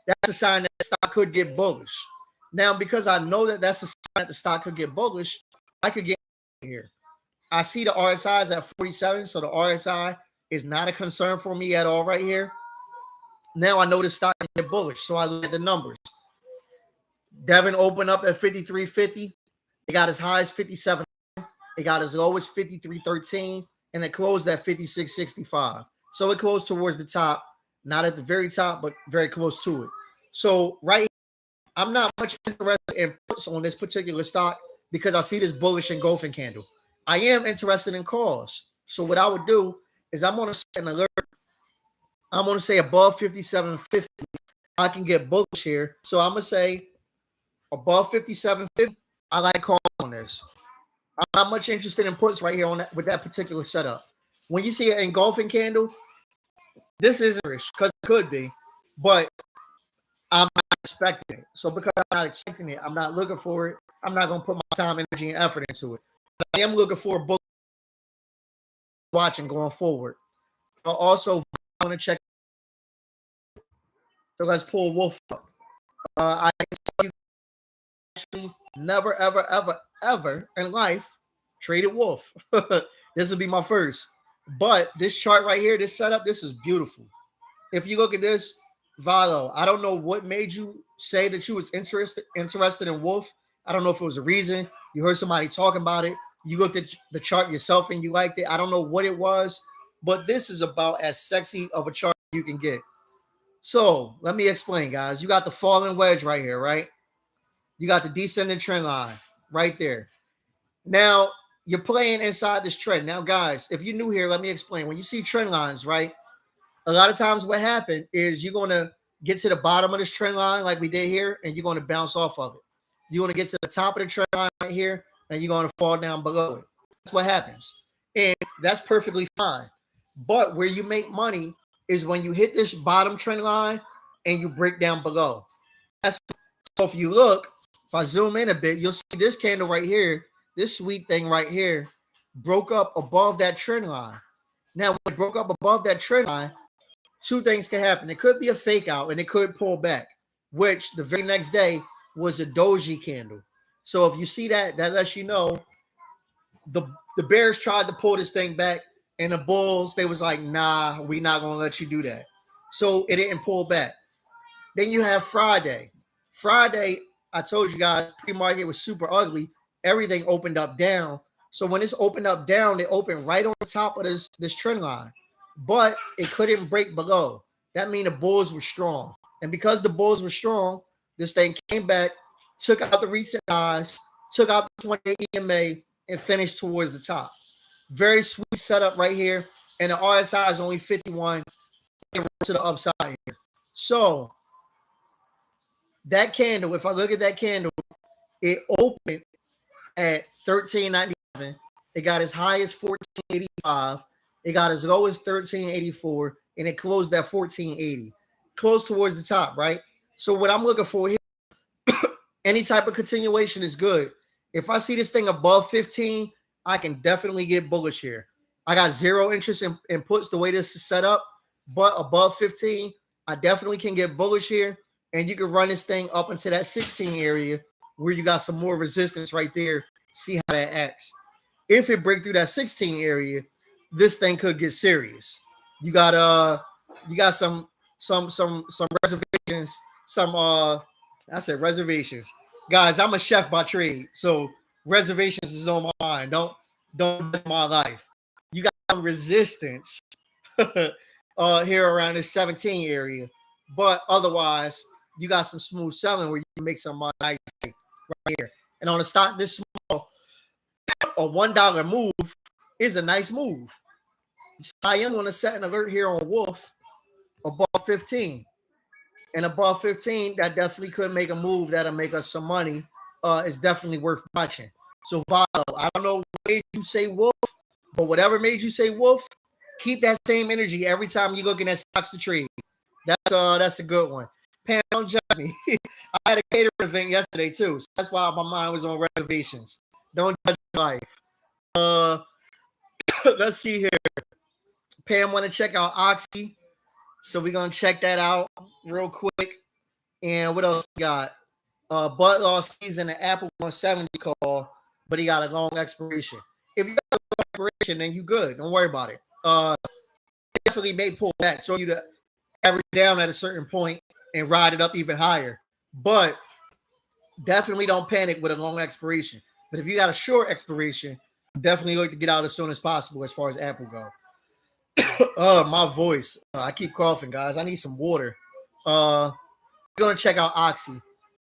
that's a sign that the stock could get bullish. Now, because I know that that's a sign that the stock could get bullish, I could get here. I see the RSI is at 47, so the RSI is not a concern for me at all right here. Now I know the stock can get bullish, so I look at the numbers. Devon opened up at 53.50. It got as high as 57. It got as low as 53.13, and it closed at 56.65. So it closed towards the top, not at the very top, but very close to it. So right here, I'm not much interested in puts on this particular stock because I see this bullish engulfing candle. I am interested in calls. So what I would do is I'm going to set an alert. I'm going to say above 57.50. I can get bullish here. So I'm going to say above 57.50. I like calling on this. I'm not much interested in puts right here on that with that particular setup. When you see an engulfing candle, this isn't rich because it could be, but I'm not expecting it. So because I'm not expecting it, I'm not looking for it. I'm not gonna put my time, energy, and effort into it. But I am looking for a book watching going forward. Also, I want to check. So let's pull Wolf up. I can tell you actually never, ever, ever, ever in life traded Wolf. This will be my first. But this chart right here, this setup, this is beautiful. If you look at this, Valo, I don't know what made you say that you was interested in Wolf. I don't know if it was a reason. You heard somebody talking about it. You looked at the chart yourself and you liked it. I don't know what it was, but this is about as sexy of a chart you can get. So let me explain, guys. You got the falling wedge right here, right? You got the descending trend line right there. Now, you're playing inside this trend. Now, guys, if you're new here, let me explain. When you see trend lines, right? A lot of times what happened is you're going to get to the bottom of this trend line like we did here, and you're going to bounce off of it. You're going to get to the top of the trend line right here, and you're going to fall down below it. That's what happens. And that's perfectly fine. But where you make money is when you hit this bottom trend line and you break down below. That's so if you look, if I zoom in a bit, you'll see this candle right here, this sweet thing right here, broke up above that trend line. Now, when it broke up above that trend line, two things can happen. It could be a fake out and it could pull back, which the very next day was a doji candle. So if you see that, that lets you know the bears tried to pull this thing back, and the bulls, they was like, nah, we not gonna let you do that. So it didn't pull back. Then you have Friday. Friday, I told you guys, pre-market was super ugly. Everything opened up down. So when it's opened up down, it opened right on the top of this trend line, but it couldn't break below. That means the bulls were strong. And because the bulls were strong, this thing came back, took out the recent highs, took out the 28 EMA, and finished towards the top. Very sweet setup right here. And the RSI is only 51 to the upside here. So that candle, if I look at that candle, it opened at 13.97. It got as high as 14.85. It got as low as 13.84, and it closed at 14.80. Close towards the top, right? So what I'm looking for here, any type of continuation is good. If I see this thing above 15, I can definitely get bullish here. I got zero interest in puts the way this is set up, but above 15, I definitely can get bullish here, and you can run this thing up into that 16 area where you got some more resistance right there. See how that acts. If it break through that 16 area, this thing could get serious. You got some reservations, I said reservations. Guys, I'm a chef by trade, so reservations is on my mind. Don't my life. You got some resistance here around this 17 area, but otherwise you got some smooth selling where you can make some money right here. And on the stock this small, a $1 move is a nice move. So I am going to set an alert here on Wolf above 15. And above 15, that definitely could make a move that'll make us some money. It's definitely worth watching. So, Valo, I don't know what made you say Wolf, but whatever made you say Wolf, keep that same energy every time you're looking at stocks to trade. That's a good one. Pam, don't judge me. I had a catering event yesterday too, so that's why my mind was on reservations. Don't judge my life. Let's see here. Pam want to check out Oxy, so we're gonna check that out real quick. And what else we got? Bud lost season the Apple 170 call, but he got a long expiration. If you got a long expiration, then you good. Don't worry about it. Definitely may pull back, so you to average down at a certain point and ride it up even higher. But definitely don't panic with a long expiration. But if you got a short expiration, definitely look to get out as soon as possible as far as Apple go. My voice. I keep coughing, guys. I need some water. We're gonna check out Oxy.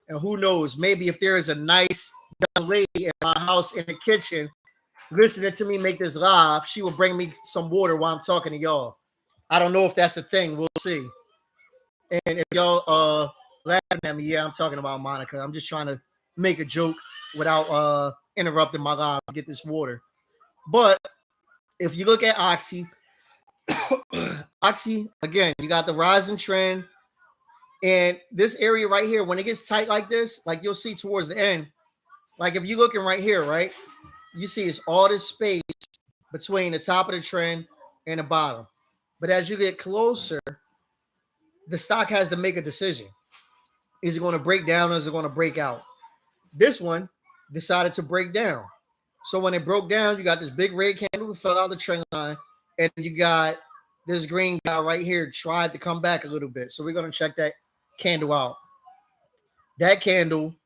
And who knows, maybe if there is a nice young lady in my house in the kitchen listening to me make this live, she will bring me some water while I'm talking to y'all. I don't know if that's a thing. We'll see. And if y'all laughing at me, yeah, I'm talking about Monica. I'm just trying to make a joke without interrupting my live to get this water. But if you look at Oxy, Oxy, again, you got the rising trend. And this area right here, when it gets tight like this, like you'll see towards the end, like if you're looking right here, right, you see it's all this space between the top of the trend and the bottom. But as you get closer, the stock has to make a decision. Is it going to break down or is it going to break out? This one decided to break down. So when it broke down, you got this big red candle that fell out of the trend line, and you got this green guy right here tried to come back a little bit. So we're going to check that candle out. That candle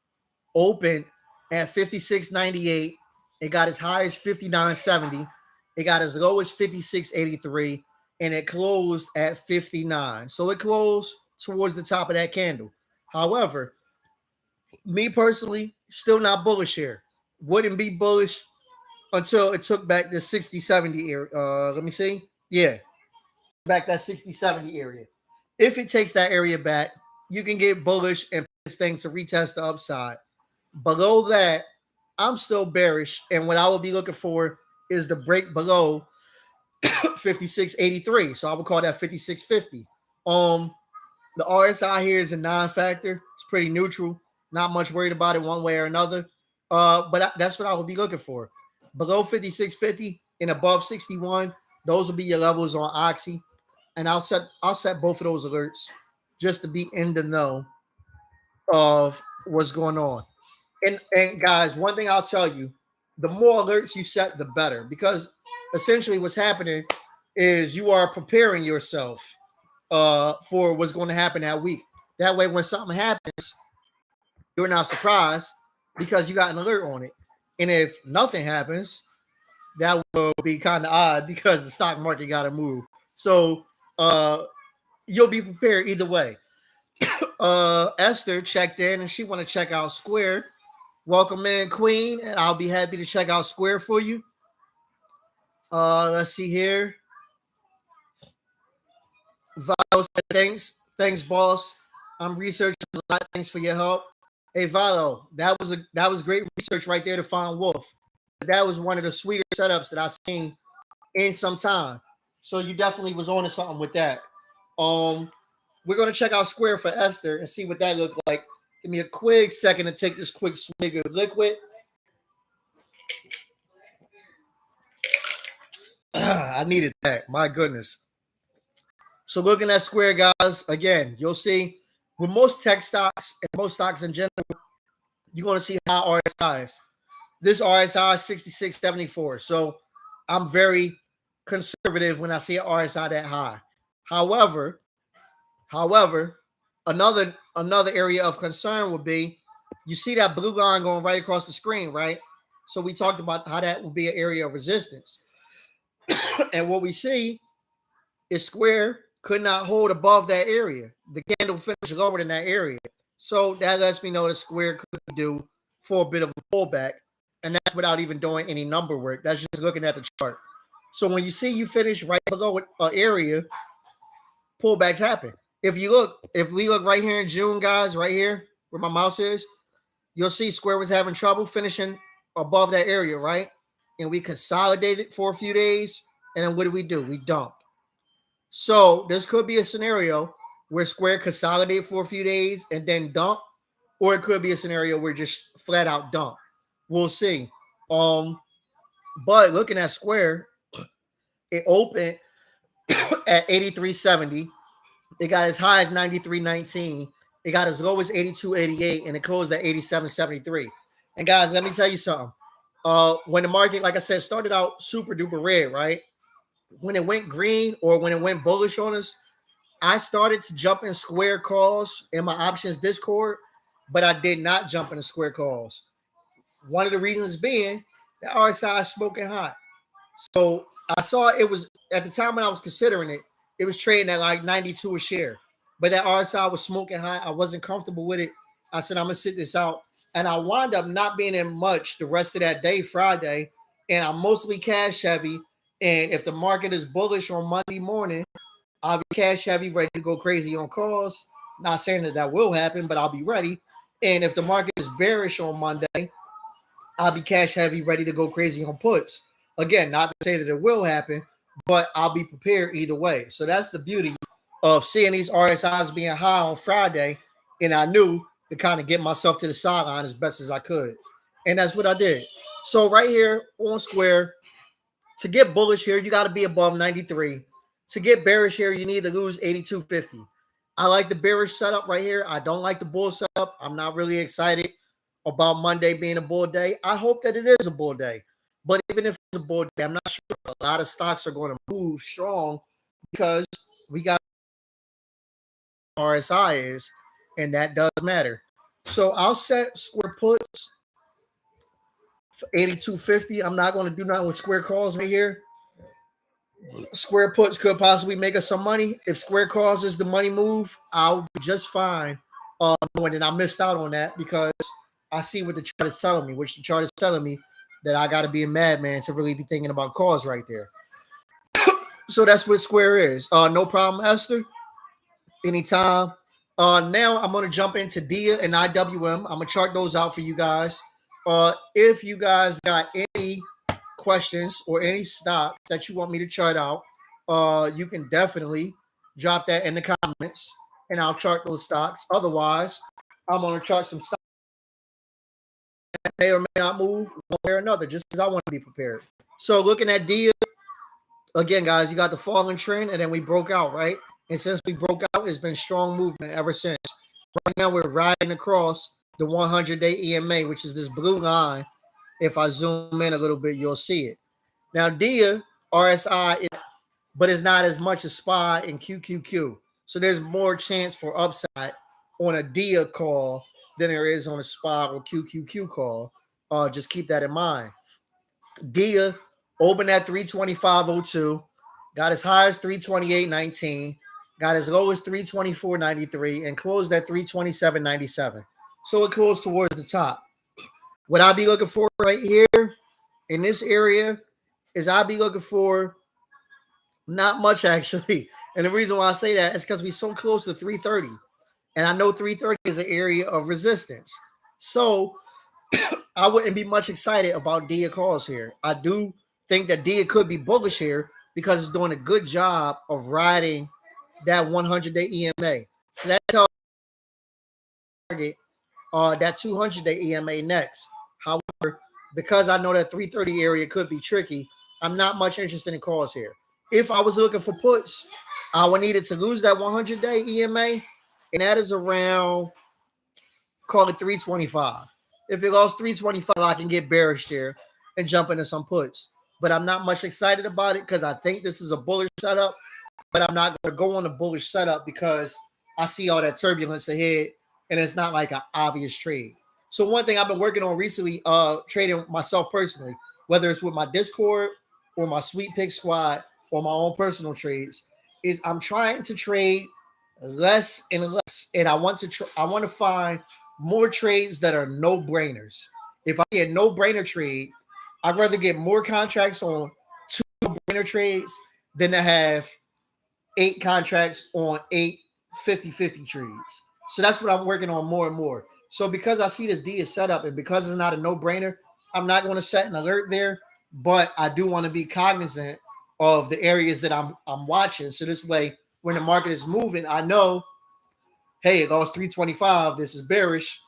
opened at 56.98. It got as high as 59.70. It got as low as 56.83, and it closed at 59. So it closed towards the top of that candle. However, me personally, still not bullish here. Wouldn't be bullish until it took back the 60-70 area. Let me see. Yeah, back that 60-70 area. If it takes that area back, you can get bullish and this thing to retest the upside. Below that, I'm still bearish, and what I will be looking for is the break below 56.83. So I would call that 56.50. The RSI here is a non-factor. It's pretty neutral. Not much worried about it one way or another. But that's what I would be looking for. Below 56.50 and above 61, those will be your levels on Oxy. And I'll set both of those alerts just to be in the know of what's going on. And guys, one thing I'll tell you, the more alerts you set, the better. Because essentially what's happening is you are preparing yourself for what's going to happen that week. That way, when something happens, you're not surprised because you got an alert on it. And if nothing happens, that will be kind of odd because the stock market got to move. So you'll be prepared either way. Esther checked in and she want to check out Square. Welcome in, Queen, and I'll be happy to check out Square for you. Let's see here. Valo said, thanks, boss. I'm researching a lot. Thanks for your help. Hey, Valo, that was great research right there to find Wolf. That was one of the sweeter setups that I've seen in some time. So you definitely was on to something with that. We're gonna check out Square for Esther and see what that looked like. Give me a quick second to take this quick swig of liquid. I needed that. My goodness. So looking at Square, guys, again, you'll see with most tech stocks and most stocks in general, you're going to see high RSIs. This RSI is 66.74. So I'm very conservative when I see an RSI that high. However, another area of concern would be, you see that blue line going right across the screen, right? So we talked about how that would be an area of resistance. And what we see is Square could not hold above that area. The candle finished lower than that area. So that lets me know that Square could do for a bit of a pullback. And that's without even doing any number work. That's just looking at the chart. So when you see you finish right below an area, pullbacks happen. If we look right here in June, guys, right here where my mouse is, you'll see Square was having trouble finishing above that area, right? And we consolidated for a few days. And then what do? We dumped. So this could be a scenario where Square consolidate for a few days and then dump, or it could be a scenario where just flat out dump. We'll see. But looking at Square, it opened at 83.70. It got as high as 93.19. It got as low as 82.88, and it closed at 87.73. And guys, let me tell you something. When the market, like I said, started out super duper red, right? When it went green or when it went bullish on us, I started to jump in Square calls in my options Discord, but I did not jump in the Square calls. One of the reasons being the RSI is smoking hot. So I saw it was, at the time when I was considering it, it was trading at like 92 a share. But that RSI was smoking hot. I wasn't comfortable with it. I said, I'm going to sit this out. And I wound up not being in much the rest of that day, Friday. And I'm mostly cash heavy. And if the market is bullish on Monday morning, I'll be cash heavy, ready to go crazy on calls. Not saying that will happen, but I'll be ready. And if the market is bearish on Monday, I'll be cash heavy, ready to go crazy on puts. Again, not to say that it will happen, but I'll be prepared either way. So that's the beauty of seeing these RSIs being high on Friday. And I knew to kind of get myself to the sideline as best as I could. And that's what I did. So right here on Square, to get bullish here, you got to be above 93. To get bearish here, you need to lose 82.50. I like the bearish setup right here. I don't like the bull setup. I'm not really excited about Monday being a bull day. I hope that it is a bull day. But even if it's a bull day, I'm not sure a lot of stocks are going to move strong because we got RSI is, and that does matter. So I'll set Square puts for 82.50. I'm not going to do nothing with Square calls right here. Square puts could possibly make us some money. If Square causes the money move, I'll be just fine. And I missed out on that because I see what the chart is telling me, which the chart is telling me that I got to be a madman to really be thinking about calls right there. So that's what Square is. No problem, Esther. Anytime. Now I'm going to jump into DIA and IWM. I'm going to chart those out for you guys. If you guys got any questions or any stock that you want me to chart out, you can definitely drop that in the comments and I'll chart those stocks. Otherwise, I'm going to chart some stocks that may or may not move one way or another just because I want to be prepared. So looking at DIA, again, guys, you got the falling trend and then we broke out, right? And since we broke out, it's been strong movement ever since. Right now, we're riding across the 100-day EMA, which is this blue line. If I zoom in a little bit, you'll see it. Now, DIA, RSI, but it's not as much as SPY and QQQ. So there's more chance for upside on a DIA call than there is on a SPY or QQQ call. Just keep that in mind. DIA opened at 325.02, got as high as 328.19, got as low as 324.93, and closed at 327.97. So it closed towards the top. What I'll be looking for right here in this area is I'll be looking for not much, actually. And the reason why I say that is because we're so close to 330. And I know 330 is an area of resistance. So I wouldn't be much excited about DIA calls here. I do think that DIA could be bullish here because it's doing a good job of riding that 100-day EMA. So that tells target that 200-day EMA next. However, because I know that 330 area could be tricky, I'm not much interested in calls here. If I was looking for puts, I would need it to lose that 100-day EMA, and that is around, call it 325. If it goes 325, I can get bearish there and jump into some puts. But I'm not much excited about it because I think this is a bullish setup, but I'm not going to go on a bullish setup because I see all that turbulence ahead, and it's not like an obvious trade. So one thing I've been working on recently, trading myself personally, whether it's with my Discord or my Sweet Pick Squad or my own personal trades, is I'm trying to trade less and less, and I want to find more trades that are no-brainers. If I get no-brainer trade, I'd rather get more contracts on 2 no-brainer trades than to have 8 contracts on 8 50-50 trades. So that's what I'm working on more and more. So because I see this DIA setup and because it's not a no-brainer, I'm not going to set an alert there, but I do want to be cognizant of the areas that I'm watching. So this way, when the market is moving, I know, hey, it goes 325. This is bearish.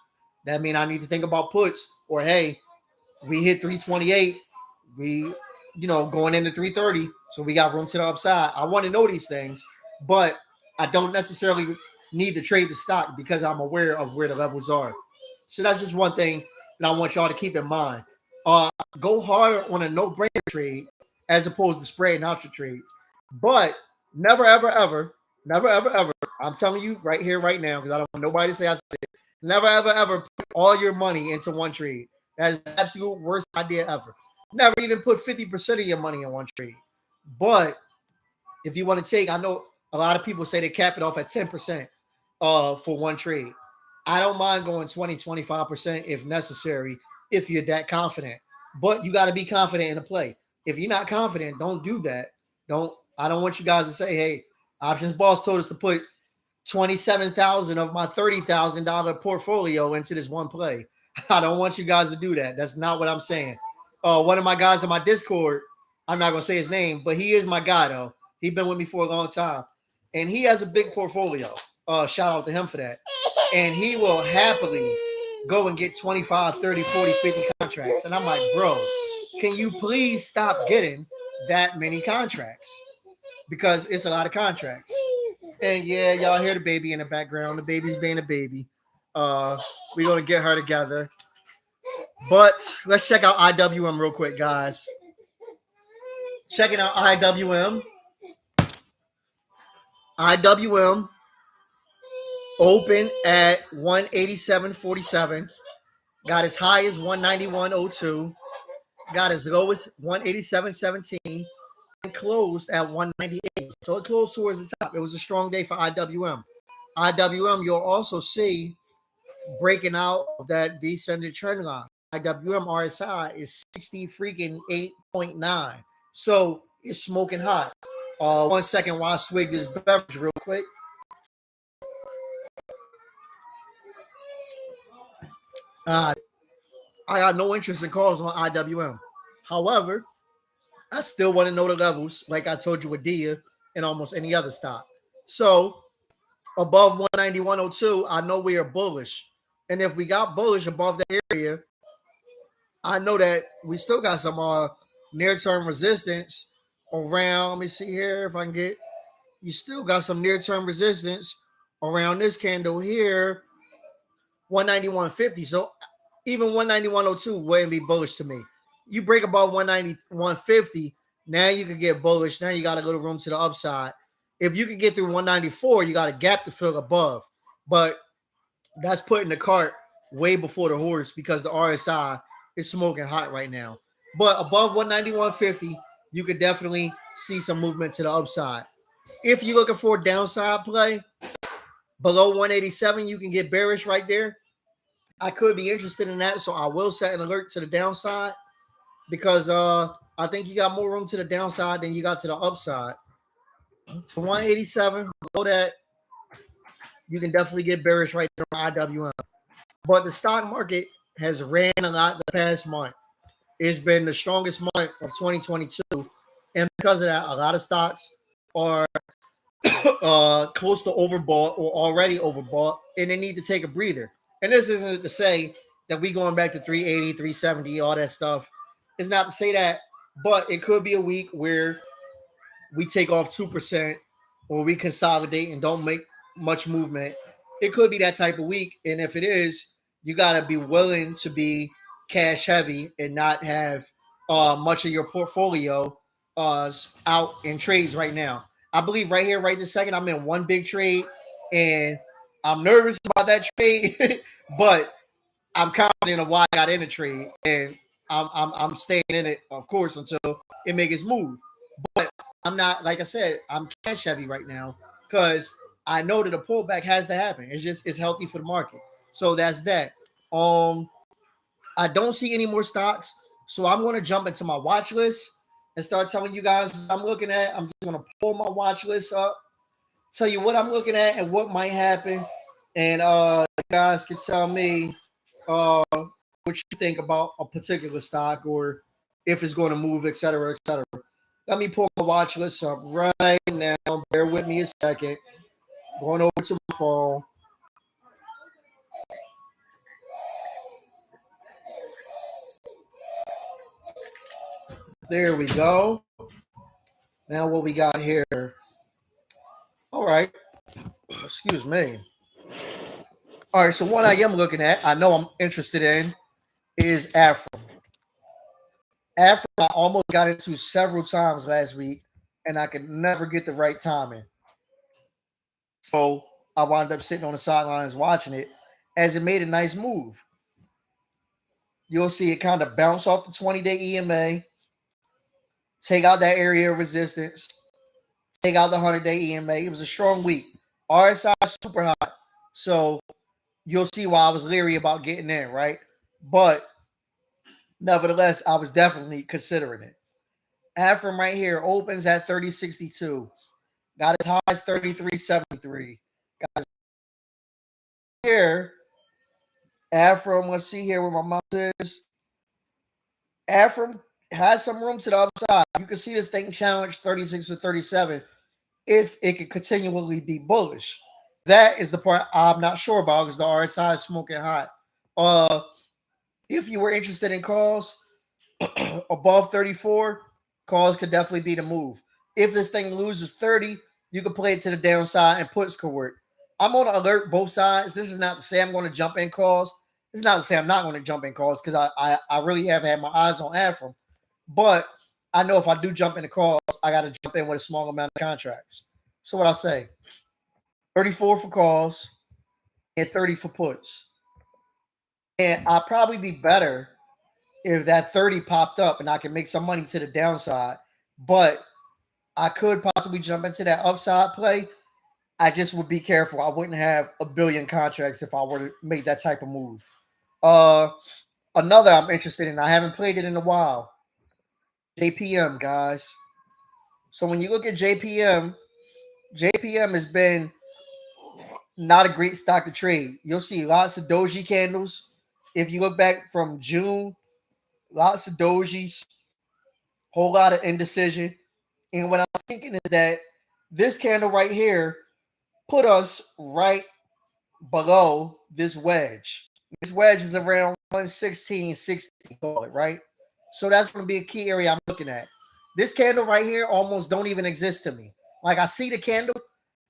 That means I need to think about puts. Or hey, we hit 328. We, going into 330. So we got room to the upside. I want to know these things, but I don't necessarily need to trade the stock because I'm aware of where the levels are. So that's just one thing that I want y'all to keep in mind. Go harder on a no-brainer trade as opposed to spreading out your trades. But never, ever, ever, never, ever, ever, I'm telling you right here, right now, because I don't want nobody to say I said it, never, ever, ever put all your money into one trade. That is the absolute worst idea ever. Never even put 50% of your money in one trade. But if you want to take, I know a lot of people say they cap it off at 10% for one trade. I don't mind going 20, 25% if necessary, if you're that confident. But you got to be confident in the play. If you're not confident, don't do that. I don't want you guys to say, hey, Options Boss told us to put $27,000 of my $30,000 portfolio into this one play. I don't want you guys to do that. That's not what I'm saying. One of my guys in my Discord, I'm not gonna say his name, but he is my guy though. He's been with me for a long time, and he has a big portfolio. Shout out to him for that. And he will happily go and get 25, 30, 40, 50 contracts. And I'm like, bro, can you please stop getting that many contracts? Because it's a lot of contracts. And yeah, y'all hear the baby in the background. The baby's being a baby. We're gonna get her together. But let's check out IWM real quick, guys. Checking out IWM. IWM open at 187.47. Got as high as 191.02. Got as low as 187.17. And closed at 198. So it closed towards the top. It was a strong day for IWM. IWM, you'll also see breaking out of that descending trend line. IWM RSI is 60 freaking 8.9. So it's smoking hot. 1 second while I swig this beverage real quick. I got no interest in calls on IWM. However, I still want to know the levels, like I told you with Dia and almost any other stock. So above 191.02, I know we are bullish. And if we got bullish above that area, I know that we still got some near-term resistance around. Let me see here if I can get. You still got some near-term resistance around this candle here, 191.50. So even 191.02 wouldn't be bullish to me. You break above 191.50, now you can get bullish. Now you got a little room to the upside. If you can get through 194, you got a gap to fill above. But that's putting the cart way before the horse because the RSI is smoking hot right now. But above 191.50, you could definitely see some movement to the upside. If you're looking for a downside play, below 187, you can get bearish right there. I could be interested in that, so I will set an alert to the downside because I think you got more room to the downside than you got to the upside. 187, below that, you can definitely get bearish right there on IWM. But the stock market has ran a lot the past month. It's been the strongest month of 2022. And because of that, a lot of stocks are close to overbought or already overbought, and they need to take a breather. And this isn't to say that we going back to 380, 370, all that stuff. It's not to say that, but it could be a week where we take off 2% or we consolidate and don't make much movement. It could be that type of week. And if it is, you got to be willing to be cash heavy and not have much of your portfolio out in trades right now. I believe right here, right this second, I'm in one big trade and I'm nervous about that trade, but I'm confident of why I got in the trade and I'm staying in it, of course, until it makes its move. But I'm not, like I said, I'm cash heavy right now because I know that a pullback has to happen. It's healthy for the market. So that's that. I don't see any more stocks, so I'm going to jump into my watch list and start telling you guys what I'm looking at. I'm just going to pull my watch list up, tell you what I'm looking at and what might happen, and you guys can tell me what you think about a particular stock or if it's going to move, et cetera, et cetera. Let me pull my watch list up right now. Bear with me a second. Going over to my phone. There we go. Now what we got here. All right. Excuse me. All right. So what I am looking at, I know I'm interested in, is Afro. Afro, I almost got into several times last week, and I could never get the right timing. So I wound up sitting on the sidelines watching it as it made a nice move. You'll see it kind of bounce off the 20-day EMA, take out that area of resistance, take out the 100-day EMA. It was a strong week. RSI super hot. So you'll see why I was leery about getting in, right? But nevertheless, I was definitely considering it. Afro right here opens at 30.62. Got as high as 33.73. Guys, here, Afram, let's see here where my mouse is. Afram has some room to the upside. You can see this thing challenge 36 or 37 if it could continually be bullish. That is the part I'm not sure about because the RSI is smoking hot. If you were interested in calls above 34, calls could definitely be the move. If this thing loses 30, you can play it to the downside and puts could work. I'm going to alert both sides. This is not to say I'm going to jump in calls. This is not to say I'm not going to jump in calls because I really have had my eyes on Afram. But I know if I do jump into calls, I got to jump in with a small amount of contracts. So what I'll say, 34 for calls and 30 for puts. And I'll probably be better if that 30 popped up and I can make some money to the downside. But I could possibly jump into that upside play. I just would be careful. I wouldn't have a billion contracts if I were to make that type of move. Another I'm interested in, I haven't played it in a while. JPM, guys. So when you look at JPM, JPM has been not a great stock to trade. You'll see lots of doji candles. If you look back from June, lots of dojis, whole lot of indecision. And what I'm thinking is that this candle right here put us right below this wedge. This wedge is around 116.60, right? So that's going to be a key area I'm looking at. This candle right here almost don't even exist to me. Like I see the candle,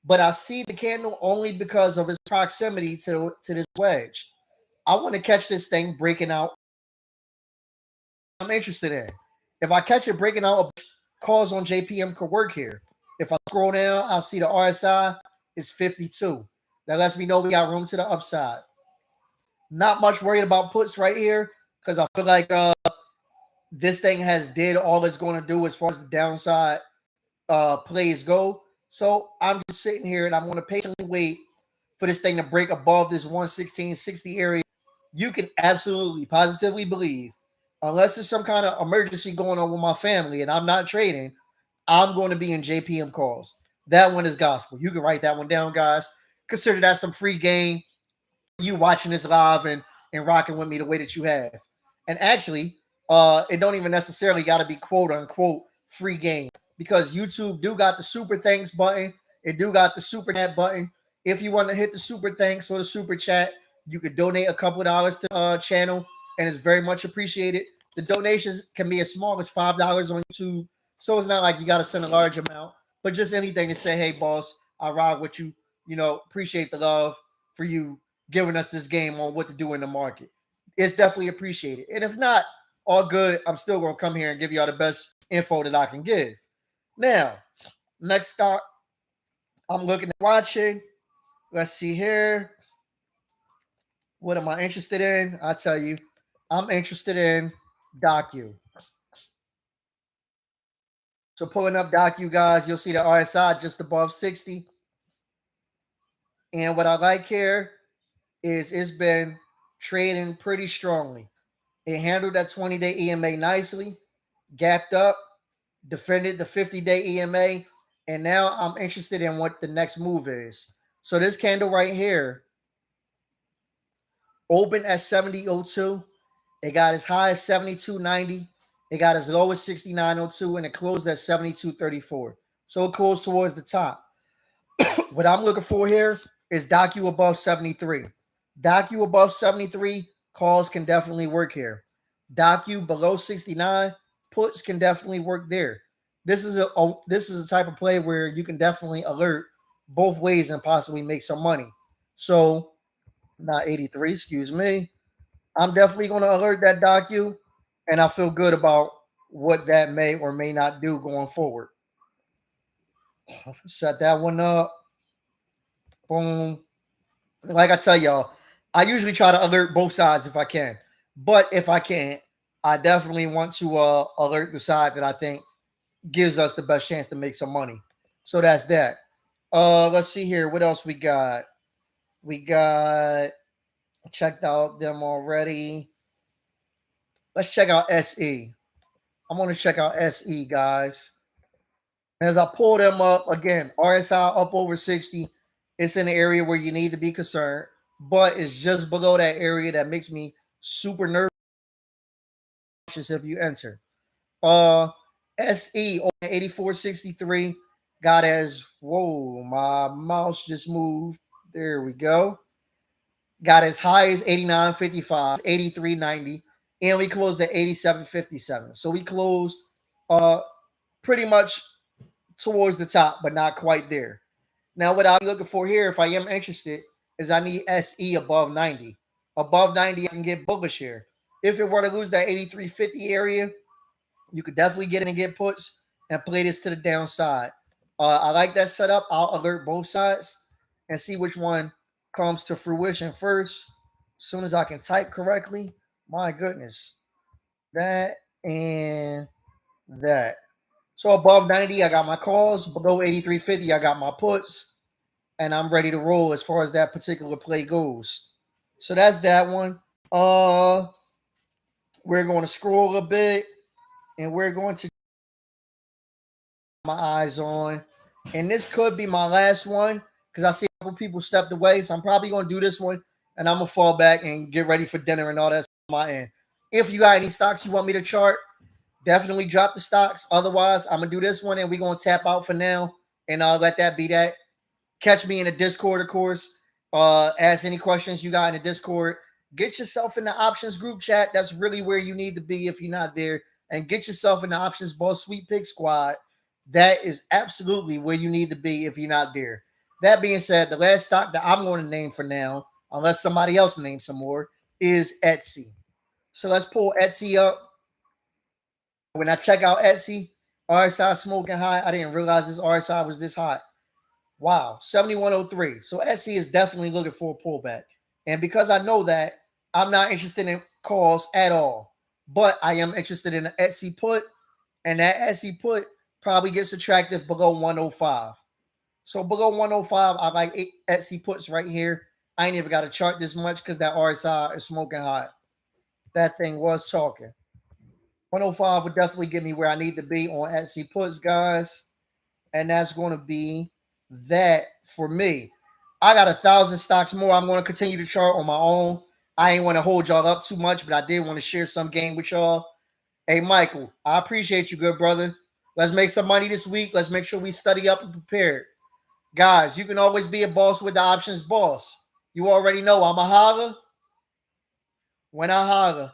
but I see the candle only because of its proximity to this wedge. I want to catch this thing breaking out. I'm interested in. If I catch it breaking out, calls on JPM could work here. If I scroll down, I'll see the RSI is 52. That lets me know we got room to the upside. Not much worried about puts right here because I feel like this thing has did all it's going to do as far as the downside plays go. So I'm just sitting here and I'm going to patiently wait for this thing to break above this 116.60 area. You can absolutely positively believe, unless there's some kind of emergency going on with my family and I'm not trading, I'm going to be in JPM calls. That one is gospel. You can write that one down, guys. Consider that some free game. You watching this live and rocking with me the way that you have. And actually, it don't even necessarily got to be quote unquote free game because YouTube do got the super thanks button. It do got the super chat button. If you want to hit the super thanks or the super chat, you could donate a couple of dollars to the channel, and it's very much appreciated. The donations can be as small as $5 on YouTube, so it's not like you got to send a large amount, but just anything to say, hey, boss, I ride with you. You know, appreciate the love for you giving us this game on what to do in the market. It's definitely appreciated. And if not, all good. I'm still going to come here and give y'all the best info that I can give. Now, next stock I'm looking at watching. Let's see here. What am I interested in? I'll tell you. I'm interested in Docu. So pulling up Docu, guys, you'll see the RSI just above 60. And what I like here is it's been trading pretty strongly. It handled that 20-day EMA nicely, gapped up, defended the 50-day EMA, and now I'm interested in what the next move is. So this candle right here opened at 70.02. It got as high as 72.90. It got as low as 69.02, and it closed at 72.34. So it closed towards the top. What I'm looking for here is Docu above 73. Docu above 73, calls can definitely work here. Docu below 69, puts can definitely work there. This is a type of play where you can definitely alert both ways and possibly make some money. So, not 83, excuse me. I'm definitely going to alert that Docu, and I feel good about what that may or may not do going forward. Set that one up. Boom. Like I tell y'all, I usually try to alert both sides if I can. But if I can't, I definitely want to alert the side that I think gives us the best chance to make some money. So that's that. Let's see here. What else we got? We got checked out them already. Let's check out SE. I'm going to check out SE, guys. As I pull them up again, RSI up over 60. It's in the area where you need to be concerned, but it's just below that area that makes me super nervous if you enter. SE on 8463 got as whoa, my mouse just moved. There we go. Got as high as 89.55, 83.90, and we closed at 87.57. So we closed pretty much towards the top, but not quite there. Now, what I'll be looking for here, if I am interested, is I need SE above 90. Above 90, I can get bullish here. If it were to lose that 83.50 area, you could definitely get in and get puts and play this to the downside. I like that setup. I'll alert both sides and see which one comes to fruition first. As soon as I can type correctly, my goodness. That and that. So above 90, I got my calls. Below 83.50, I got my puts. And I'm ready to roll as far as that particular play goes. So that's that one. We're going to scroll a bit and we're going to my eyes on. And this could be my last one because I see a couple people stepped away. So I'm probably going to do this one and I'm going to fall back and get ready for dinner and all that on my end. If you got any stocks you want me to chart, definitely drop the stocks. Otherwise, I'm going to do this one and we're going to tap out for now. And I'll let that be that. Catch me in the Discord, of course. Ask any questions you got in the Discord. Get yourself in the options group chat. That's really where you need to be if you're not there. And get yourself in the options boss sweet pick squad. That is absolutely where you need to be if you're not there. That being said, the last stock that I'm going to name for now, unless somebody else names some more, is Etsy. So let's pull Etsy up. When I check out Etsy, RSI smoking high. I didn't realize this RSI was this hot. Wow, 7103. So Etsy is definitely looking for a pullback. And because I know that, I'm not interested in calls at all. But I am interested in an Etsy put. And that Etsy put probably gets attractive below 105. So below 105, I like Etsy puts right here. I ain't even got to chart this much because that RSI is smoking hot. That thing was talking. 105 would definitely get me where I need to be on Etsy puts, guys. And that's going to be that for me. I got 1,000 stocks more. I'm going to continue to chart on my own. I ain't want to hold y'all up too much, but I did want to share some game with y'all. Hey, Michael, I appreciate you, good brother. Let's make some money this week. Let's make sure we study up and prepare. Guys, you can always be a boss with the options boss. You already know I'm a holler when I holler.